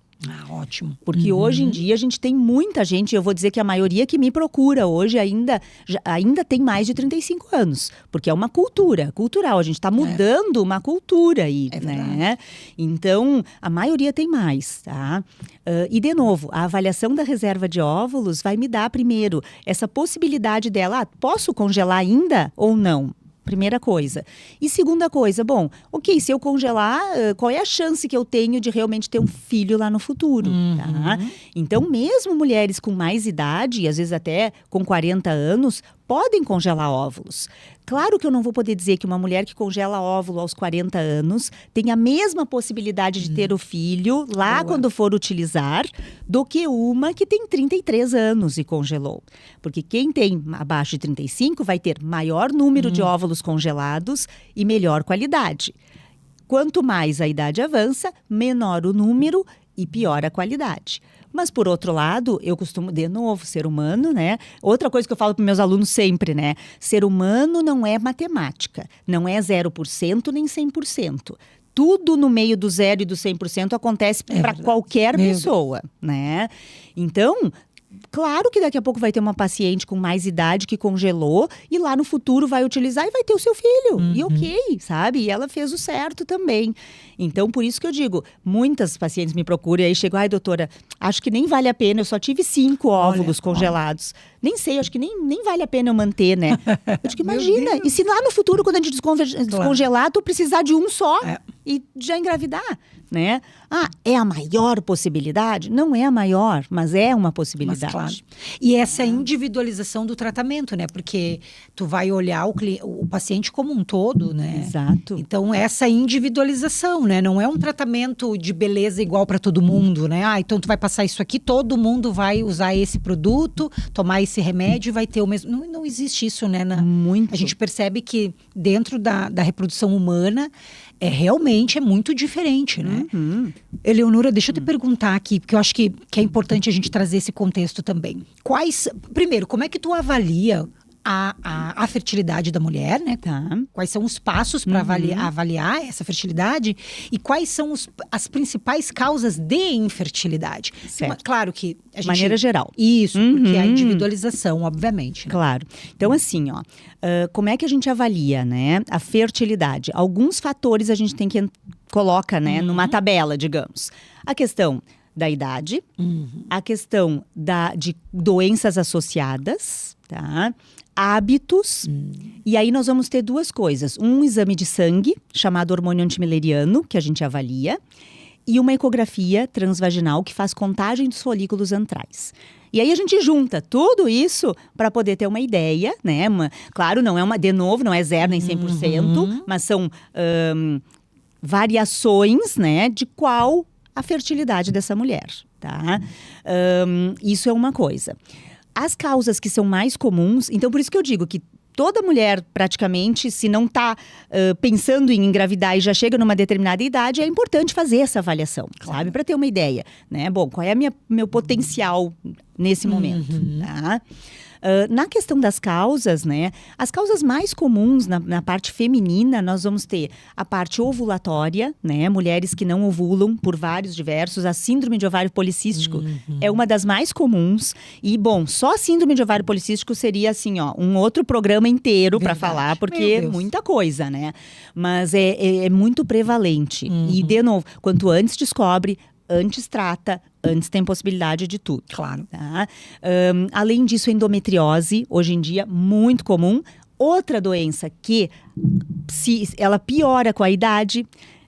Ótimo. Porque hoje em dia a gente tem muita gente, eu vou dizer que a maioria que me procura hoje ainda tem mais de 35 anos. Porque é uma cultural, a gente está mudando uma cultura aí, né? Então, a maioria tem mais, tá? E, de novo, a avaliação da reserva de óvulos vai me dar, primeiro, essa possibilidade dela, posso congelar ainda ou não? Primeira coisa. E segunda coisa, bom, ok, se eu congelar, qual é a chance que eu tenho de realmente ter um filho lá no futuro, tá? Então, mesmo mulheres com mais idade, e às vezes até com 40 anos, podem congelar óvulos. Claro que eu não vou poder dizer que uma mulher que congela óvulo aos 40 anos tem a mesma possibilidade de ter o filho lá quando for utilizar do que uma que tem 33 anos e congelou. Porque quem tem abaixo de 35 vai ter maior número de óvulos congelados e melhor qualidade. Quanto mais a idade avança, menor o número e pior a qualidade. Mas, por outro lado, eu costumo, de novo, ser humano, né? Outra coisa que eu falo para meus alunos sempre, né? Ser humano não é matemática. Não é 0% nem 100%. Tudo no meio do 0 e do 100% acontece para qualquer pessoa, né? Então, claro que daqui a pouco vai ter uma paciente com mais idade que congelou e lá no futuro vai utilizar e vai ter o seu filho. E ok, sabe? E ela fez o certo também. Então, por isso que eu digo, muitas pacientes me procuram e aí chegam, doutora, acho que nem vale a pena, eu só tive 5 óvulos congelados. Nem sei, acho que nem vale a pena eu manter, né? Eu digo, imagina, e se lá no futuro, quando a gente descongelar, tu precisar de um só e já engravidar, né? É a maior possibilidade? Não é a maior, mas é uma possibilidade. Mas, claro. E essa individualização do tratamento, né? Porque tu vai olhar o paciente como um todo, né? Exato. Então, essa individualização, né? Não é um tratamento de beleza igual para todo mundo, né? Então tu vai passar isso aqui, todo mundo vai usar esse produto, tomar esse remédio e vai ter o mesmo... Não existe isso, né? Muito. A gente percebe que dentro da reprodução humana, realmente é muito diferente, né? Eleonora, deixa eu te perguntar aqui, porque eu acho que é importante a gente trazer esse contexto também. Primeiro, como é que tu avalia a fertilidade da mulher, né? Quais são os passos para avaliar essa fertilidade e quais são as principais causas de infertilidade? Claro que a gente... Maneira geral. Isso, porque é a individualização, obviamente. Né? Claro. Então, assim, como é que a gente avalia, né, a fertilidade? Alguns fatores a gente tem que coloca, né, numa tabela, digamos. A questão da idade, a questão de doenças associadas, tá? Hábitos, e aí nós vamos ter duas coisas. Um exame de sangue, chamado hormônio antimileriano, que a gente avalia, e uma ecografia transvaginal, que faz contagem dos folículos antrais. E aí a gente junta tudo isso para poder ter uma ideia, né? Claro, não é de novo, não é 0 nem 100%, mas são variações, né, de qual a fertilidade dessa mulher, tá? Isso é uma coisa. As causas que são mais comuns, então por isso que eu digo que toda mulher, praticamente, se não está pensando em engravidar e já chega numa determinada idade, é importante fazer essa avaliação, sabe? Para ter uma ideia, né? Bom, qual é meu potencial nesse momento, tá? Na questão das causas, né? As causas mais comuns na parte feminina, nós vamos ter a parte ovulatória, né? Mulheres que não ovulam por vários diversos. A síndrome de ovário policístico é uma das mais comuns. E, bom, só a síndrome de ovário policístico seria, assim, ó, um outro programa inteiro para falar, porque é muita coisa, né? Mas é muito prevalente. E, de novo, quanto antes descobre, antes trata, antes tem possibilidade de tudo. Claro. Tá? Além disso, endometriose, hoje em dia, muito comum. Outra doença que ela piora com a idade.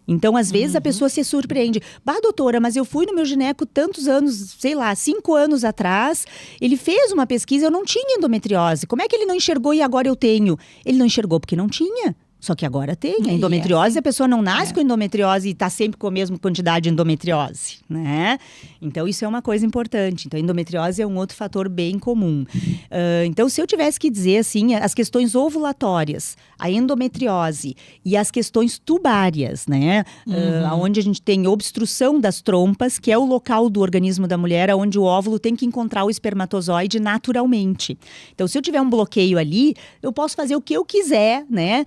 Então, às vezes, a pessoa se surpreende. Bah, doutora, mas eu fui no meu gineco tantos anos, sei lá, 5 anos atrás. Ele fez uma pesquisa, eu não tinha endometriose. Como é que ele não enxergou e agora eu tenho? Ele não enxergou porque não tinha. Só que agora tem. A endometriose, a pessoa não nasce com endometriose e está sempre com a mesma quantidade de endometriose, né? Então, isso é uma coisa importante. Então, a endometriose é um outro fator bem comum. Então, se eu tivesse que dizer, assim, as questões ovulatórias, a endometriose e as questões tubárias, né? Onde a gente tem obstrução das trompas, que é o local do organismo da mulher onde o óvulo tem que encontrar o espermatozoide naturalmente. Então, se eu tiver um bloqueio ali, eu posso fazer o que eu quiser, né?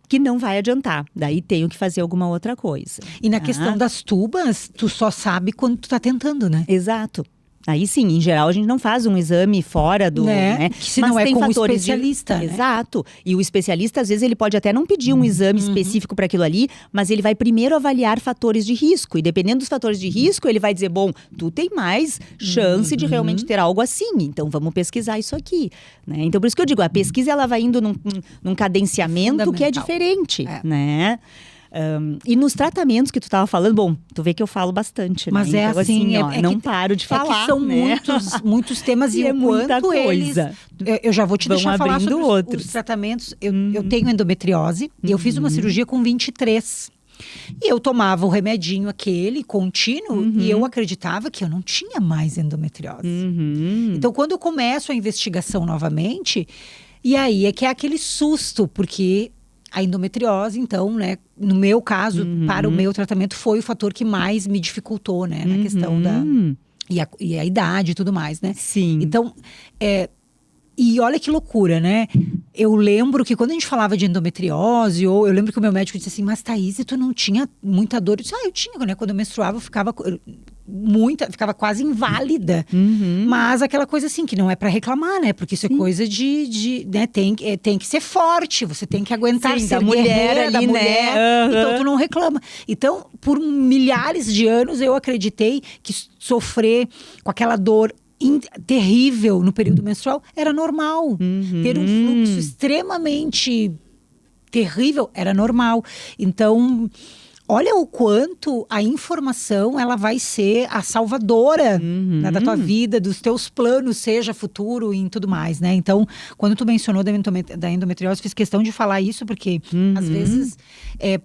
Que não vai adiantar. Daí tenho que fazer alguma outra coisa. E na questão das tubas, tu só sabe quando tu tá tentando, né? Exato. Aí sim, em geral, a gente não faz um exame fora do... Né? Que se não é com o especialista. Né? Exato. E o especialista, às vezes, ele pode até não pedir um exame específico para aquilo ali, mas ele vai primeiro avaliar fatores de risco. E dependendo dos fatores de risco, ele vai dizer, bom, tu tem mais chance de realmente ter algo assim. Então, vamos pesquisar isso aqui. Né? Então, por isso que eu digo, a pesquisa, ela vai indo num cadenciamento que é diferente, né? E nos tratamentos que tu estava falando, bom, tu vê que eu falo bastante, mas né? É então, assim, não paro de falar, que são né? muitos temas e é muita coisa. Eu já vou te deixar falar sobre outros. os tratamentos. Eu tenho endometriose e eu fiz uma cirurgia com 23. E eu tomava o remedinho aquele, contínuo, e eu acreditava que eu não tinha mais endometriose. Então, quando eu começo a investigação novamente, e aí é que é aquele susto, porque a endometriose, então, né, no meu caso, para o meu tratamento, foi o fator que mais me dificultou, né, na questão da... E a idade e tudo mais, né? Sim. Então, e olha que loucura, né? Eu lembro que quando a gente falava de endometriose, ou eu lembro que o meu médico disse assim, mas Thaís, tu não tinha muita dor? Eu disse, eu tinha, né? Quando eu menstruava, eu ficava quase inválida. Mas aquela coisa assim, que não é pra reclamar, né? Porque isso é coisa né? Tem que ser forte, você tem que aguentar ser da mulher ali, da mulher, né? Então tu não reclama. Então, por milhares de anos, eu acreditei que sofrer com aquela dor terrível no período menstrual era normal. Ter um fluxo extremamente terrível era normal. Então, olha o quanto a informação ela vai ser a salvadora, né, da tua vida, dos teus planos, seja futuro e tudo mais, né? Então, quando tu mencionou da endometriose, fiz questão de falar isso, porque às vezes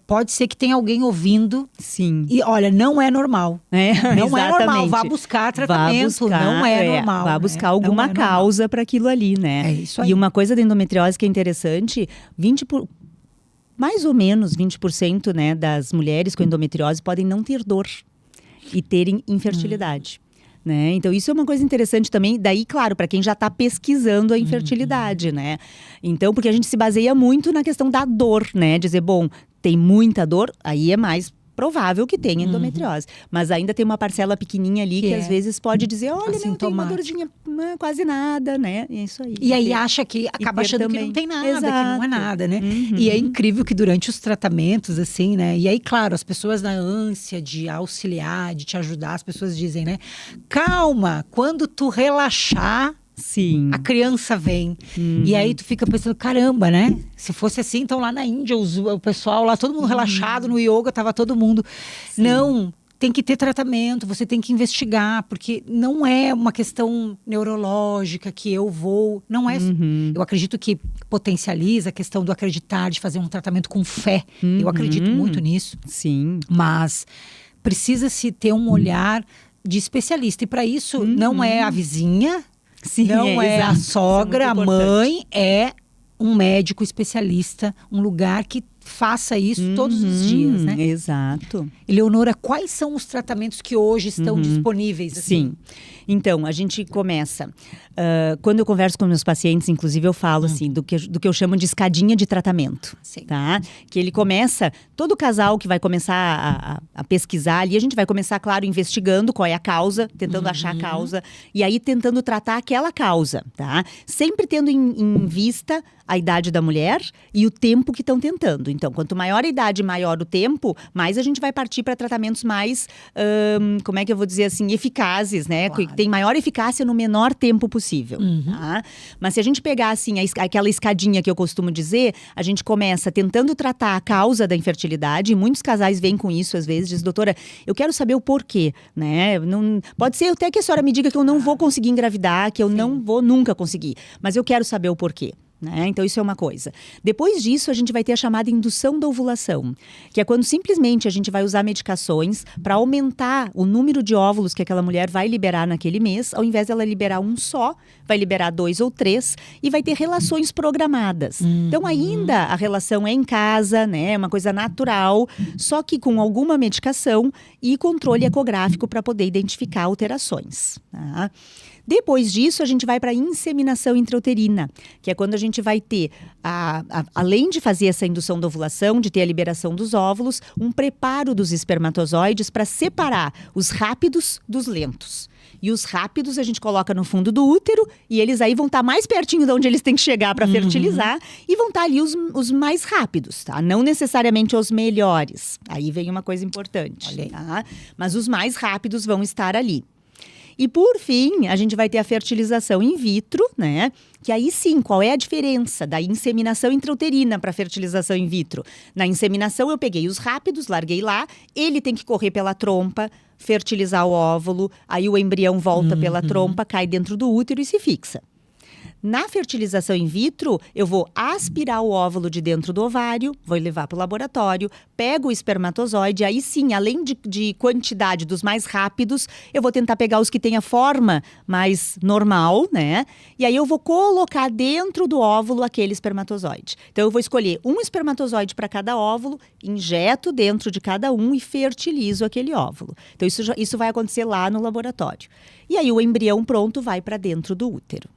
pode ser que tenha alguém ouvindo. Sim. E olha, não é normal. Não é normal. Vá buscar tratamento. Não é normal. Vá buscar alguma causa para aquilo ali, né? É isso aí. E uma coisa da endometriose que é interessante, mais ou menos 20%, né, das mulheres com endometriose podem não ter dor e terem infertilidade. Né? Então, isso é uma coisa interessante também. Daí, claro, para quem já está pesquisando a infertilidade, né? Então, porque a gente se baseia muito na questão da dor, né? Dizer, bom, tem muita dor, aí é mais provável que tenha endometriose. Mas ainda tem uma parcela pequenininha ali que às vezes pode dizer, olha, não, tem uma dorzinha, não, quase nada, né? E é isso aí. E aí acha que, acaba achando que não tem nada, que não é nada, né? E é incrível que durante os tratamentos, assim, né? E aí, claro, as pessoas na ânsia de auxiliar, de te ajudar, as pessoas dizem, né? Calma, quando tu relaxar, sim, a criança vem. E aí tu fica pensando, caramba, né? Se fosse assim, então lá na Índia, o pessoal lá, todo mundo relaxado, no yoga, tava todo mundo. Sim. Não, tem que ter tratamento, você tem que investigar, porque não é uma questão neurológica que eu vou... Não é... Eu acredito que potencializa a questão do acreditar, de fazer um tratamento com fé. Eu acredito muito nisso. Sim. Mas precisa-se ter um olhar de especialista. E para isso, não é a vizinha... Sim, não é a sogra, a mãe, é um médico especialista, um lugar que faça isso todos os dias, né? Exato. Eleonora, quais são os tratamentos que hoje estão disponíveis? Assim? Sim. Então, a gente começa... quando eu converso com meus pacientes, inclusive, eu falo assim, do que eu chamo de escadinha de tratamento. Sim. Tá? Que ele começa... Todo casal que vai começar a pesquisar ali, a gente vai começar, claro, investigando qual é a causa, tentando achar a causa, e aí tentando tratar aquela causa, tá? Sempre tendo em vista a idade da mulher e o tempo que estão tentando. Então, quanto maior a idade, maior o tempo, mais a gente vai partir para tratamentos mais, como é que eu vou dizer assim, eficazes, né? Claro. Que tem maior eficácia no menor tempo possível. Tá? Mas se a gente pegar, assim, aquela escadinha que eu costumo dizer, a gente começa tentando tratar a causa da infertilidade, e muitos casais vêm com isso, às vezes, diz, doutora, eu quero saber o porquê, né? Não, pode ser até que a senhora me diga que eu não vou conseguir engravidar, que eu não vou nunca conseguir, mas eu quero saber o porquê. Né? Então, isso é uma coisa. Depois disso, a gente vai ter a chamada indução da ovulação, que é quando simplesmente a gente vai usar medicações para aumentar o número de óvulos que aquela mulher vai liberar naquele mês. Ao invés dela liberar um só, vai liberar 2 ou 3 e vai ter relações programadas. Então, ainda a relação é em casa, né? É uma coisa natural, só que com alguma medicação e controle ecográfico para poder identificar alterações. Tá? Depois disso, a gente vai para a inseminação intrauterina, que é quando a gente vai ter, além de fazer essa indução da ovulação, de ter a liberação dos óvulos, um preparo dos espermatozoides para separar os rápidos dos lentos. E os rápidos a gente coloca no fundo do útero e eles aí vão estar mais pertinho de onde eles têm que chegar para fertilizar e vão estar ali os mais rápidos, tá? Não necessariamente os melhores. Aí vem uma coisa importante, tá? Mas os mais rápidos vão estar ali. E por fim, a gente vai ter a fertilização in vitro, né? Que aí sim, qual é a diferença da inseminação intrauterina para a fertilização in vitro? Na inseminação eu peguei os rápidos, larguei lá, ele tem que correr pela trompa, fertilizar o óvulo, aí o embrião volta pela trompa, cai dentro do útero e se fixa. Na fertilização in vitro, eu vou aspirar o óvulo de dentro do ovário, vou levar para o laboratório, pego o espermatozoide, aí sim, além de quantidade dos mais rápidos, eu vou tentar pegar os que têm a forma mais normal, né? E aí eu vou colocar dentro do óvulo aquele espermatozoide. Então eu vou escolher um espermatozoide para cada óvulo, injeto dentro de cada um e fertilizo aquele óvulo. Então isso vai acontecer lá no laboratório. E aí o embrião pronto vai para dentro do útero.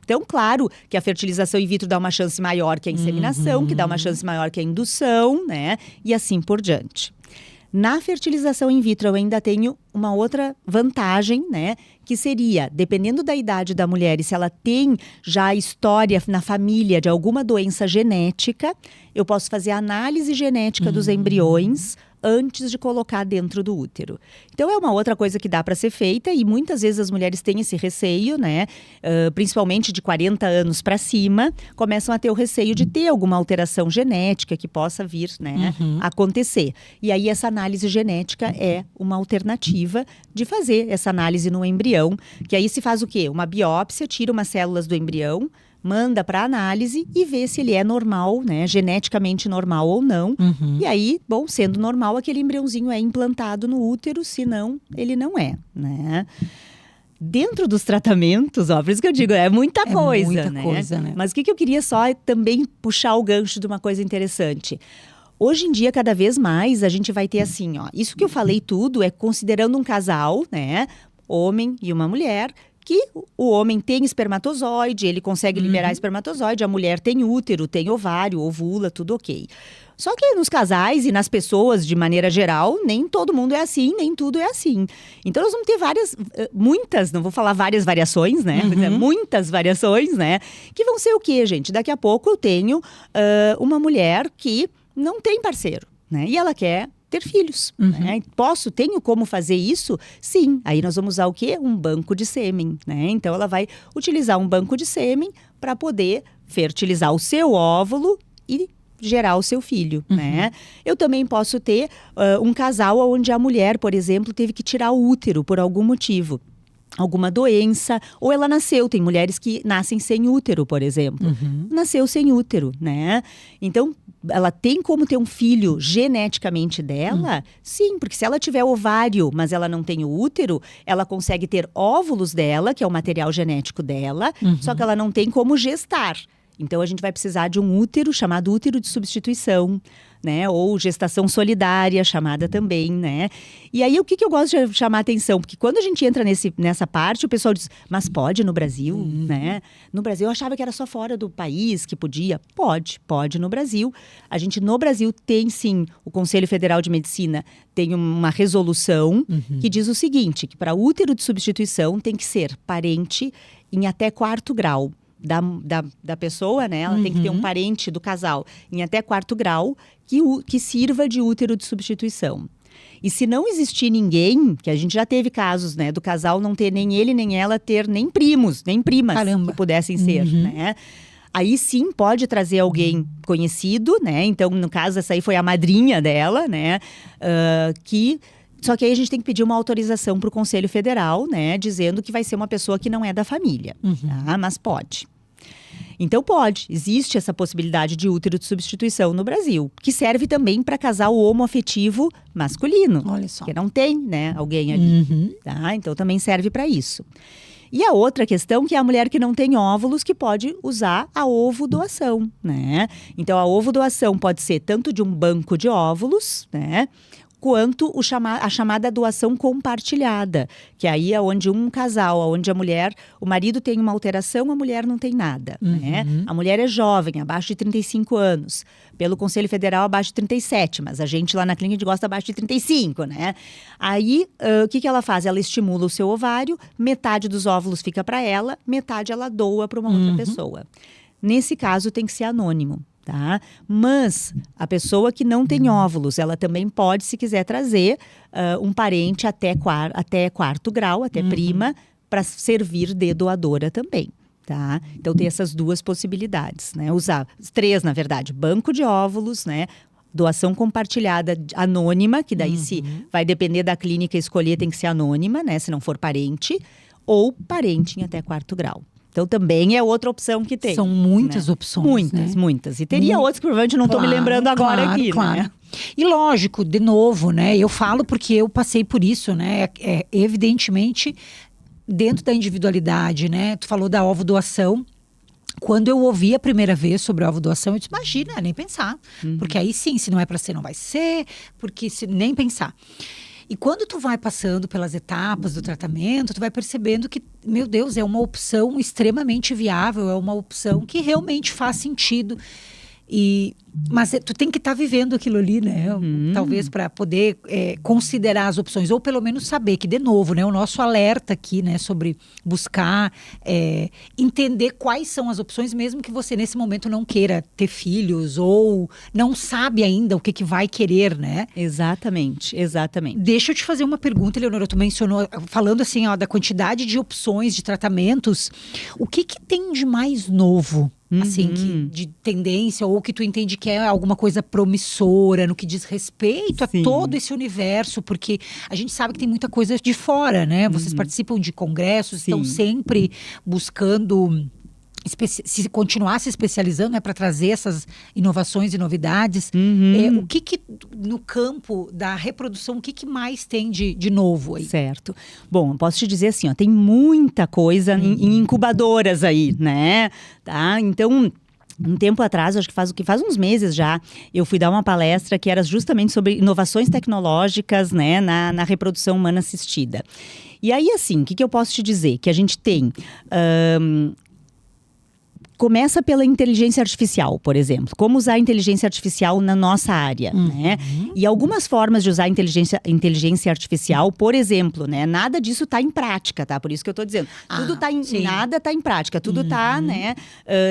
Então, claro que a fertilização in vitro dá uma chance maior que a inseminação, que dá uma chance maior que a indução, né? E assim por diante. Na fertilização in vitro, eu ainda tenho uma outra vantagem, né? Que seria, dependendo da idade da mulher e se ela tem já história na família de alguma doença genética, eu posso fazer a análise genética dos embriões antes de colocar dentro do útero. Então, é uma outra coisa que dá para ser feita e muitas vezes as mulheres têm esse receio, né? Principalmente de 40 anos para cima, começam a ter o receio de ter alguma alteração genética que possa vir, né, acontecer. E aí, essa análise genética é uma alternativa de fazer essa análise no embrião, que aí se faz o quê? Uma biópsia, tira umas células do embrião, manda para análise e vê se ele é normal, né, geneticamente normal ou não. E aí, bom, sendo normal, aquele embriãozinho é implantado no útero, se não, ele não é, né? Dentro dos tratamentos, ó, por isso que eu digo, é muita coisa, né? Mas o que eu queria só é também puxar o gancho de uma coisa interessante. Hoje em dia, cada vez mais, a gente vai ter assim, ó, isso que eu falei tudo é considerando um casal, né, homem e uma mulher, que o homem tem espermatozoide, ele consegue liberar espermatozoide, a mulher tem útero, tem ovário, ovula, tudo ok. Só que nos casais e nas pessoas, de maneira geral, nem todo mundo é assim, nem tudo é assim. Então, nós vamos ter muitas, não vou falar várias variações, né? Muitas variações, né? Que vão ser o quê, gente? Daqui a pouco eu tenho uma mulher que não tem parceiro, né? E ela quer ter filhos, né? Tenho como fazer isso? Sim. Aí nós vamos usar o quê? Um banco de sêmen, né? Então, ela vai utilizar um banco de sêmen para poder fertilizar o seu óvulo e gerar o seu filho, né? Eu também posso ter um casal onde a mulher, por exemplo, teve que tirar o útero por algum motivo. Alguma doença, ou ela nasceu. Tem mulheres que nascem sem útero, por exemplo. Nasceu sem útero, né? Então, ela tem como ter um filho geneticamente dela? Sim, porque se ela tiver ovário, mas ela não tem o útero, ela consegue ter óvulos dela, que é o material genético dela, só que ela não tem como gestar. Então, a gente vai precisar de um útero, chamado útero de substituição, né? Ou gestação solidária, chamada também, né? E aí, o que eu gosto de chamar a atenção? Porque quando a gente entra nessa parte, o pessoal diz, mas pode no Brasil, né? No Brasil, eu achava que era só fora do país que podia. Pode no Brasil. No Brasil, tem sim, o Conselho Federal de Medicina tem uma resolução que diz o seguinte, que para útero de substituição tem que ser parente em até 4º grau. Da pessoa, né? Ela tem que ter um parente do casal em até 4º grau que sirva de útero de substituição. E se não existir ninguém, que a gente já teve casos, né? Do casal não ter nem ele nem ela ter nem primos, nem primas que pudessem ser, né? Aí sim pode trazer alguém conhecido, né? Então, no caso, essa aí foi a madrinha dela, né? Só que aí a gente tem que pedir uma autorização para o Conselho Federal, né? Dizendo que vai ser uma pessoa que não é da família, tá? Mas pode. Então existe essa possibilidade de útero de substituição no Brasil, que serve também para casal homoafetivo masculino. Olha só. Que não tem, né, alguém ali, tá? Então também serve para isso. E a outra questão que é a mulher que não tem óvulos, que pode usar a ovodoação, né? Então a ovodoação pode ser tanto de um banco de óvulos, né? Quanto a chamada doação compartilhada, que aí é onde um casal, onde o marido tem uma alteração, a mulher não tem nada, né? A mulher é jovem, abaixo de 35 anos, pelo Conselho Federal abaixo de 37, mas a gente lá na clínica a gente gosta abaixo de 35, né? Aí, o que ela faz? Ela estimula o seu ovário, metade dos óvulos fica para ela, metade ela doa para uma outra pessoa. Nesse caso tem que ser anônimo. Tá? Mas a pessoa que não tem óvulos, ela também pode, se quiser trazer um parente até 4º grau, até prima, para servir de doadora também. Tá? Então tem essas duas possibilidades, né? Usar 3, na verdade, banco de óvulos, né? Doação compartilhada anônima, que daí se vai depender da clínica escolher, tem que ser anônima, né? Se não for parente, ou parente em até 4º grau. Então, também é outra opção que tem. São muitas opções, Muitas. E teria outras que provavelmente não estou me lembrando agora aqui, né? E lógico, de novo, né? Eu falo porque eu passei por isso, né? Evidentemente, dentro da individualidade, né? Tu falou da ovodoação. Quando eu ouvi a primeira vez sobre a ovodoação, eu disse, imagina, nem pensar. Porque aí sim, se não é para ser, não vai ser. Porque nem pensar. E quando tu vai passando pelas etapas do tratamento, tu vai percebendo que, meu Deus, é uma opção extremamente viável, é uma opção que realmente faz sentido. Mas tu tem que estar vivendo aquilo ali, né? Talvez para poder considerar as opções, ou pelo menos saber que, de novo, né, o nosso alerta aqui, né, sobre buscar entender quais são as opções, mesmo que você nesse momento não queira ter filhos ou não sabe ainda o que vai querer, né? Exatamente. Deixa eu te fazer uma pergunta, Eleonora, tu mencionou, falando assim, da quantidade de opções de tratamentos, o que tem de mais novo? Assim, de tendência, ou que tu entende que é alguma coisa promissora no que diz respeito a todo esse universo, porque a gente sabe que tem muita coisa de fora, né? Vocês participam de congressos, estão sempre buscando se continuar se especializando, né, para trazer essas inovações e novidades. O que no campo da reprodução, o que mais tem de novo aí? Certo. Bom, eu posso te dizer assim, tem muita coisa em incubadoras aí, né? Tá? Então, um tempo atrás, acho que faz uns meses já, eu fui dar uma palestra que era justamente sobre inovações tecnológicas, né, na reprodução humana assistida. E aí, assim, o que eu posso te dizer? Que a gente tem... Começa pela inteligência artificial, por exemplo. Como usar a inteligência artificial na nossa área, né? E algumas formas de usar a inteligência artificial, por exemplo, né? Nada disso está em prática, tá? Por isso que eu estou dizendo. Nada está em prática. Tudo está, né?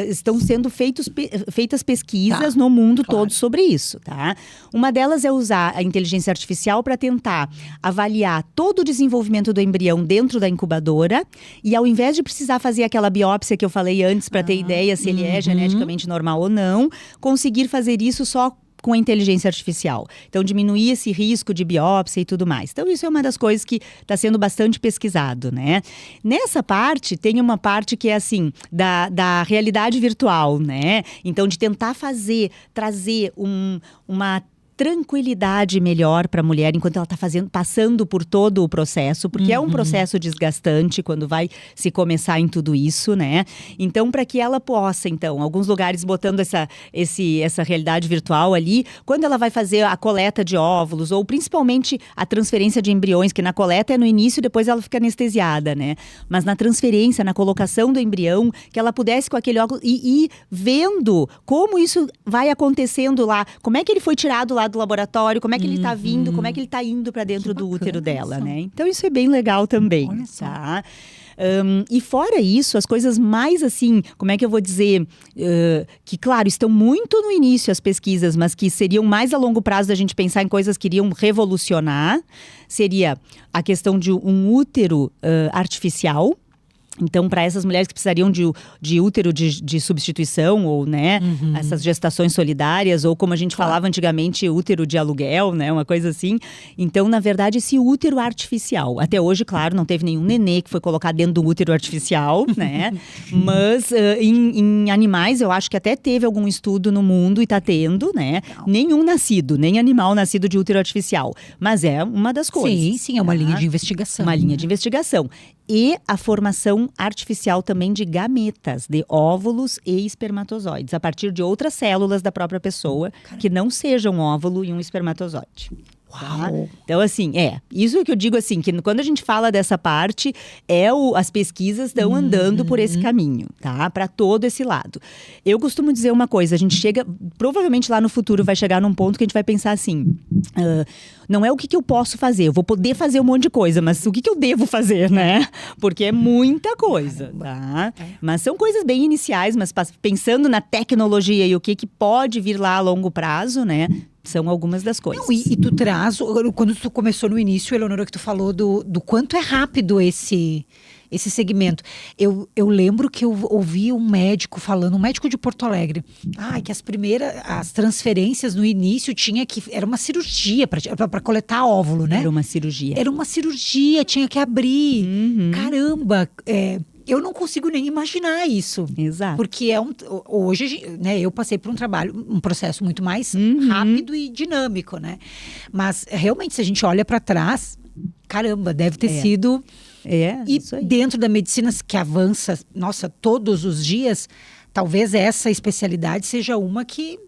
Estão sendo feitas pesquisas no mundo todo sobre isso, tá? Uma delas é usar a inteligência artificial para tentar avaliar todo o desenvolvimento do embrião dentro da incubadora e ao invés de precisar fazer aquela biópsia que eu falei antes para ter ideia se ele é geneticamente normal ou não, conseguir fazer isso só com a inteligência artificial. Então, diminuir esse risco de biópsia e tudo mais. Então, isso é uma das coisas que está sendo bastante pesquisado, né? Nessa parte, tem uma parte que é assim, da realidade virtual, né? Então, de tentar trazer uma tranquilidade melhor para a mulher enquanto ela está passando por todo o processo, porque é um processo desgastante quando vai se começar em tudo isso, né? Então, para que ela possa, então, alguns lugares botando essa realidade virtual ali, quando ela vai fazer a coleta de óvulos, ou principalmente a transferência de embriões, que na coleta é no início e depois ela fica anestesiada, né? Mas na transferência, na colocação do embrião, que ela pudesse com aquele óculos e ir vendo como isso vai acontecendo lá, como é que ele foi tirado lá do laboratório, como é que ele está vindo, como é que ele está indo para dentro do útero dela, né? Então isso é bem legal também, tá? E fora isso, as coisas mais assim, como é que eu vou dizer, que claro, estão muito no início as pesquisas, mas que seriam mais a longo prazo da gente pensar em coisas que iriam revolucionar, seria a questão de um útero artificial. Então, para essas mulheres que precisariam de útero de substituição, ou, né, essas gestações solidárias, ou como a gente falava antigamente, útero de aluguel, né, uma coisa assim. Então, na verdade, esse útero artificial. Até hoje, claro, não teve nenhum nenê que foi colocado dentro do útero artificial, né? Mas em animais, eu acho que até teve algum estudo no mundo e está tendo, né? Nem animal nascido de útero artificial. Mas é uma das coisas. Sim, é uma linha de investigação. Uma linha de investigação. E a formação artificial também de gametas, de óvulos e espermatozoides, a partir de outras células da própria pessoa, que não sejam um óvulo e um espermatozoide. Tá? Então, assim, isso que eu digo assim, que quando a gente fala dessa parte, as pesquisas estão andando por esse caminho, tá? Para todo esse lado. Eu costumo dizer uma coisa, a gente chega, provavelmente lá no futuro vai chegar num ponto que a gente vai pensar assim, não é o que eu posso fazer, eu vou poder fazer um monte de coisa, mas o que eu devo fazer, né? Porque é muita coisa, tá? Mas são coisas bem iniciais, mas pensando na tecnologia e o que pode vir lá a longo prazo, né? São algumas das coisas. Não, e tu traz, quando tu começou no início, Eleonora, que tu falou do quanto é rápido esse segmento. Eu lembro que eu ouvi um médico de Porto Alegre, que as transferências no início era uma cirurgia para coletar óvulo, né? Era uma cirurgia, tinha que abrir. Caramba, eu não consigo nem imaginar isso. Exato. Porque hoje, né, eu passei por um processo muito mais rápido e dinâmico, né? Mas realmente, se a gente olha para trás, caramba, deve ter sido. E isso aí. Dentro da medicina que avança, nossa, todos os dias, talvez essa especialidade seja uma que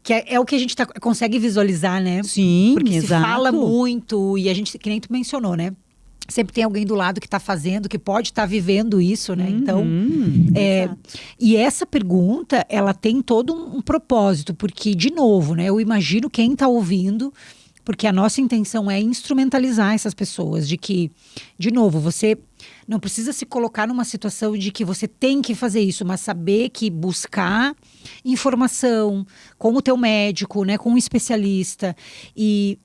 é o que a gente consegue visualizar, né? Sim, porque exato. Se fala muito e a gente, que nem tu mencionou, né? Sempre tem alguém do lado que está fazendo, que pode estar vivendo isso, né? Então, e essa pergunta, ela tem todo um propósito, porque, de novo, né? Eu imagino quem está ouvindo, porque a nossa intenção é instrumentalizar essas pessoas, de que, de novo, você não precisa se colocar numa situação de que você tem que fazer isso, mas saber que buscar informação com o teu médico, né? Com um especialista e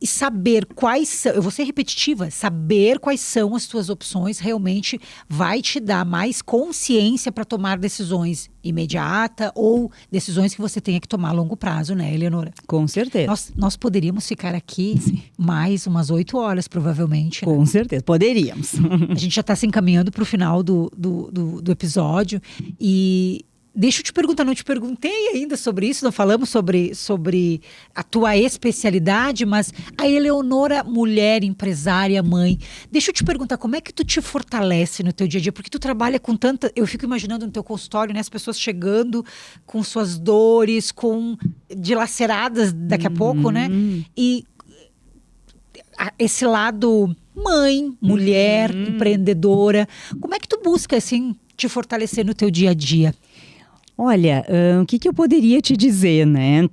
saber quais são, eu vou ser repetitiva, saber quais são as tuas opções realmente vai te dar mais consciência para tomar decisões imediatas ou decisões que você tenha que tomar a longo prazo, né, Eleonora? Com certeza. Nós poderíamos ficar aqui mais umas 8 horas, provavelmente. Com certeza, poderíamos. A gente já está se encaminhando para o final do episódio e deixa eu te perguntar, não te perguntei ainda sobre isso, não falamos sobre a tua especialidade, mas a Eleonora, mulher, empresária, mãe, deixa eu te perguntar, como é que tu te fortalece no teu dia a dia? Porque tu trabalha com tanta, eu fico imaginando no teu consultório, né, as pessoas chegando com suas dores, dilaceradas daqui a pouco, né? E esse lado mãe, mulher, empreendedora. Como é que tu busca, assim, te fortalecer no teu dia a dia? Olha, o que eu poderia te dizer, né?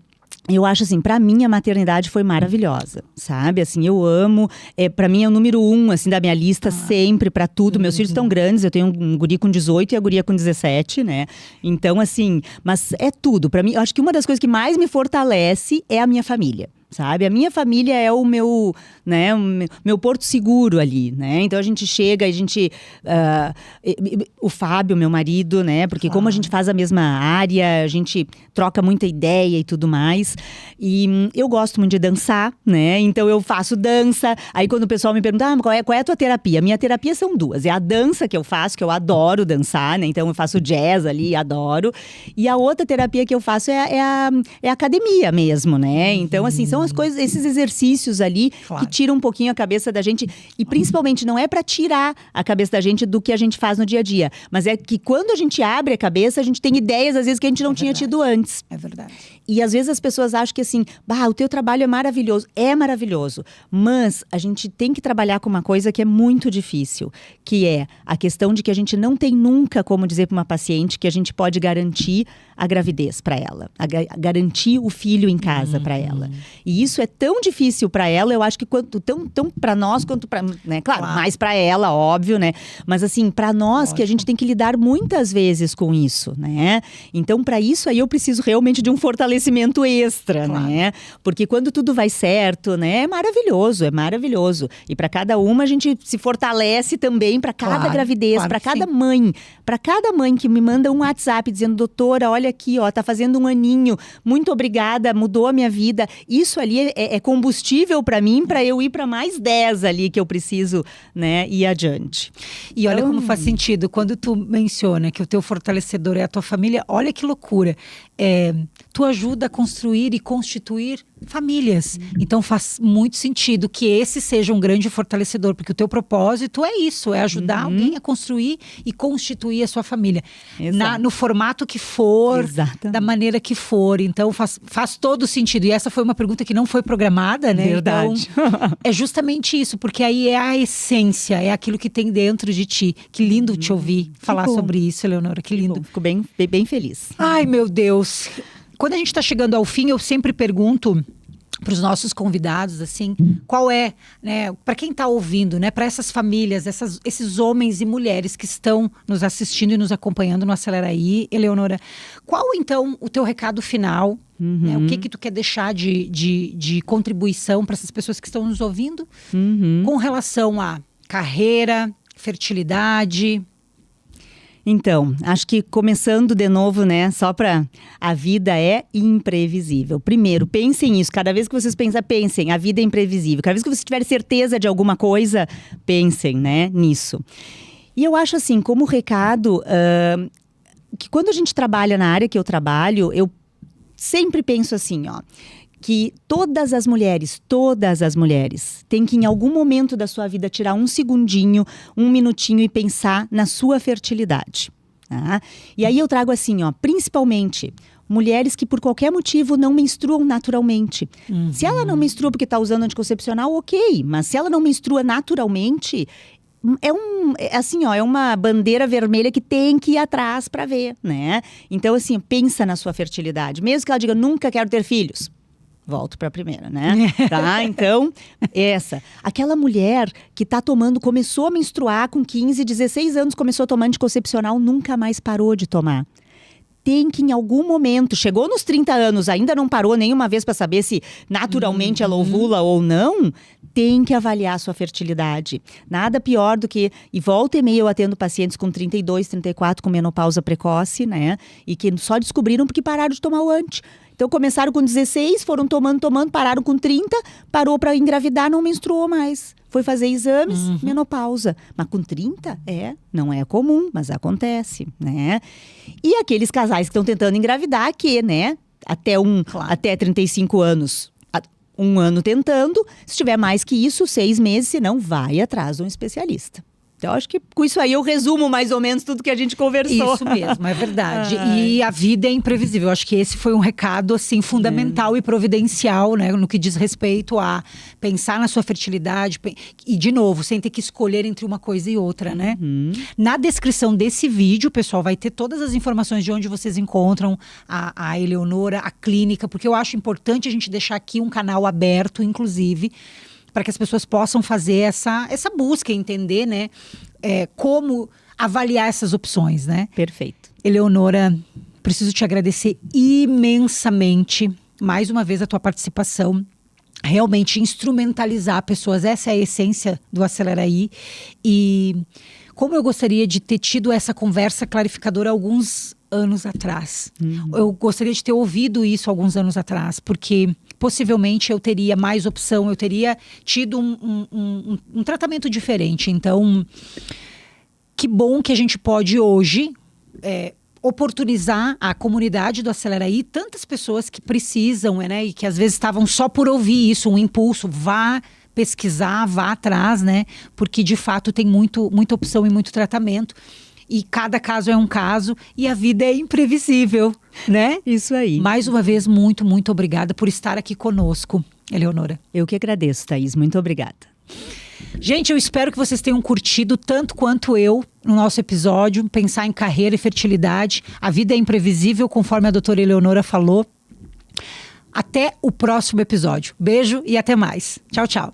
Eu acho assim, pra mim a maternidade foi maravilhosa, sabe? Assim, eu amo, pra mim é o número 1, assim, da minha lista sempre, pra tudo. Meus filhos estão grandes, eu tenho um guri com 18 e a guria com 17, né? Então, assim, mas é tudo. Pra mim, eu acho que uma das coisas que mais me fortalece é a minha família. Sabe? A minha família é o meu, né, meu porto seguro ali, né? Então a gente chega, a gente, o Fábio, meu marido, né? Porque como a gente faz a mesma área, a gente troca muita ideia e tudo mais. E eu gosto muito de dançar, né? Então eu faço dança. Aí quando o pessoal me pergunta, qual é a tua terapia? Minha terapia são duas. É a dança que eu faço, que eu adoro dançar, né? Então eu faço jazz ali, adoro. E a outra terapia que eu faço é a academia mesmo, né? Então assim, são as coisas, esses exercícios ali que tiram um pouquinho a cabeça da gente e principalmente não é para tirar a cabeça da gente do que a gente faz no dia a dia, mas é que quando a gente abre a cabeça, a gente tem ideias às vezes que a gente não tinha tido antes. É verdade. E às vezes as pessoas acham que assim, o teu trabalho é maravilhoso, mas a gente tem que trabalhar com uma coisa que é muito difícil, que é a questão de que a gente não tem nunca como dizer para uma paciente que a gente pode garantir a gravidez para ela, garantir o filho em casa para ela. E isso é tão difícil para ela, eu acho que tão para nós quanto para, né, claro, mais para ela, óbvio, né? Mas assim, para nós que a gente tem que lidar muitas vezes com isso, né? Então, para isso aí eu preciso realmente de um fortalecimento extra, né? Porque quando tudo vai certo, né, é maravilhoso. E para cada uma a gente se fortalece também para cada gravidez, para cada mãe que me manda um WhatsApp dizendo, doutora, olha aqui, ó, tá fazendo um aninho, muito obrigada, mudou a minha vida. Isso ali é combustível para mim, para eu ir para mais 10 ali que eu preciso, né, ir adiante. E olha como faz sentido, quando tu menciona que o teu fortalecedor é a tua família, olha que loucura. Tu ajuda a construir e constituir famílias. Então faz muito sentido que esse seja um grande fortalecedor, porque o teu propósito é isso, é ajudar alguém a construir e constituir a sua família. No formato que for, da maneira que for. Então faz todo sentido. E essa foi uma pergunta que não foi programada, né? Verdade. Então, é justamente isso, porque aí é a essência, é aquilo que tem dentro de ti. Que lindo te ouvir falar sobre isso, Eleonora, que lindo. Fico bem feliz. Ai, meu Deus. Quando a gente está chegando ao fim, eu sempre pergunto para os nossos convidados, assim, qual é, né, para quem está ouvindo, né, para essas famílias, esses homens e mulheres que estão nos assistindo e nos acompanhando no Acelera Aí, Eleonora, qual então o teu recado final, né, o que tu quer deixar de contribuição para essas pessoas que estão nos ouvindo com relação a carreira, fertilidade? Então, acho que começando de novo, né, a vida é imprevisível. Primeiro, pensem nisso, cada vez que vocês pensem, a vida é imprevisível. Cada vez que vocês tiverem certeza de alguma coisa, pensem, né, nisso. E eu acho assim, como recado, que quando a gente trabalha na área que eu trabalho, eu sempre penso assim, ó, que todas as mulheres têm que em algum momento da sua vida tirar um segundinho, um minutinho e pensar na sua fertilidade. Tá? E aí eu trago assim, ó, principalmente mulheres que por qualquer motivo não menstruam naturalmente. Se ela não menstrua porque está usando anticoncepcional, ok, mas se ela não menstrua naturalmente, é uma bandeira vermelha que tem que ir atrás para ver, né? Então assim, pensa na sua fertilidade, mesmo que ela diga nunca quero ter filhos. Volto para a primeira, né? Tá? Então, aquela mulher que começou a menstruar com 15, 16 anos, começou a tomar anticoncepcional, nunca mais parou de tomar. Tem que em algum momento, chegou nos 30 anos, ainda não parou nenhuma vez para saber se naturalmente ela ovula ou não, tem que avaliar a sua fertilidade. Nada pior do que, e volta e meia eu atendo pacientes com 32, 34 com menopausa precoce, né? E que só descobriram porque pararam de tomar o anti. Então começaram com 16, foram tomando, pararam com 30, parou para engravidar, não menstruou mais. Foi fazer exames, menopausa. Mas com 30, não é comum, mas acontece, né? E aqueles casais que estão tentando engravidar, que, né, até 35 anos, um ano tentando, se tiver mais que isso, 6 meses, se não, vai atrás de um especialista. Então, acho que com isso aí eu resumo mais ou menos tudo que a gente conversou. Isso mesmo, é verdade. E a vida é imprevisível. Eu acho que esse foi um recado, assim, fundamental e providencial, né? No que diz respeito a pensar na sua fertilidade. E, de novo, sem ter que escolher entre uma coisa e outra, né? Na descrição desse vídeo, pessoal, vai ter todas as informações de onde vocês encontram a Eleonora, a clínica, porque eu acho importante a gente deixar aqui um canal aberto, inclusive, para que as pessoas possam fazer essa busca, entender, né? Como avaliar essas opções, né? Perfeito. Eleonora, preciso te agradecer imensamente, mais uma vez, a tua participação. Realmente instrumentalizar pessoas, essa é a essência do Acelera Aí. E como eu gostaria de ter tido essa conversa clarificadora alguns anos atrás. Eu gostaria de ter ouvido isso alguns anos atrás, porque possivelmente eu teria mais opção, eu teria tido um tratamento diferente. Então, que bom que a gente pode hoje oportunizar a comunidade do Acelera Aí, tantas pessoas que precisam, né, e que às vezes estavam só por ouvir isso, um impulso, vá pesquisar, vá atrás, né, porque de fato tem muita opção e muito tratamento. E cada caso é um caso e a vida é imprevisível, né? Isso aí. Mais uma vez, muito, muito obrigada por estar aqui conosco, Eleonora. Eu que agradeço, Thaís. Muito obrigada. Gente, eu espero que vocês tenham curtido tanto quanto eu no nosso episódio. Pensar em carreira e fertilidade. A vida é imprevisível, conforme a doutora Eleonora falou. Até o próximo episódio. Beijo e até mais. Tchau, tchau.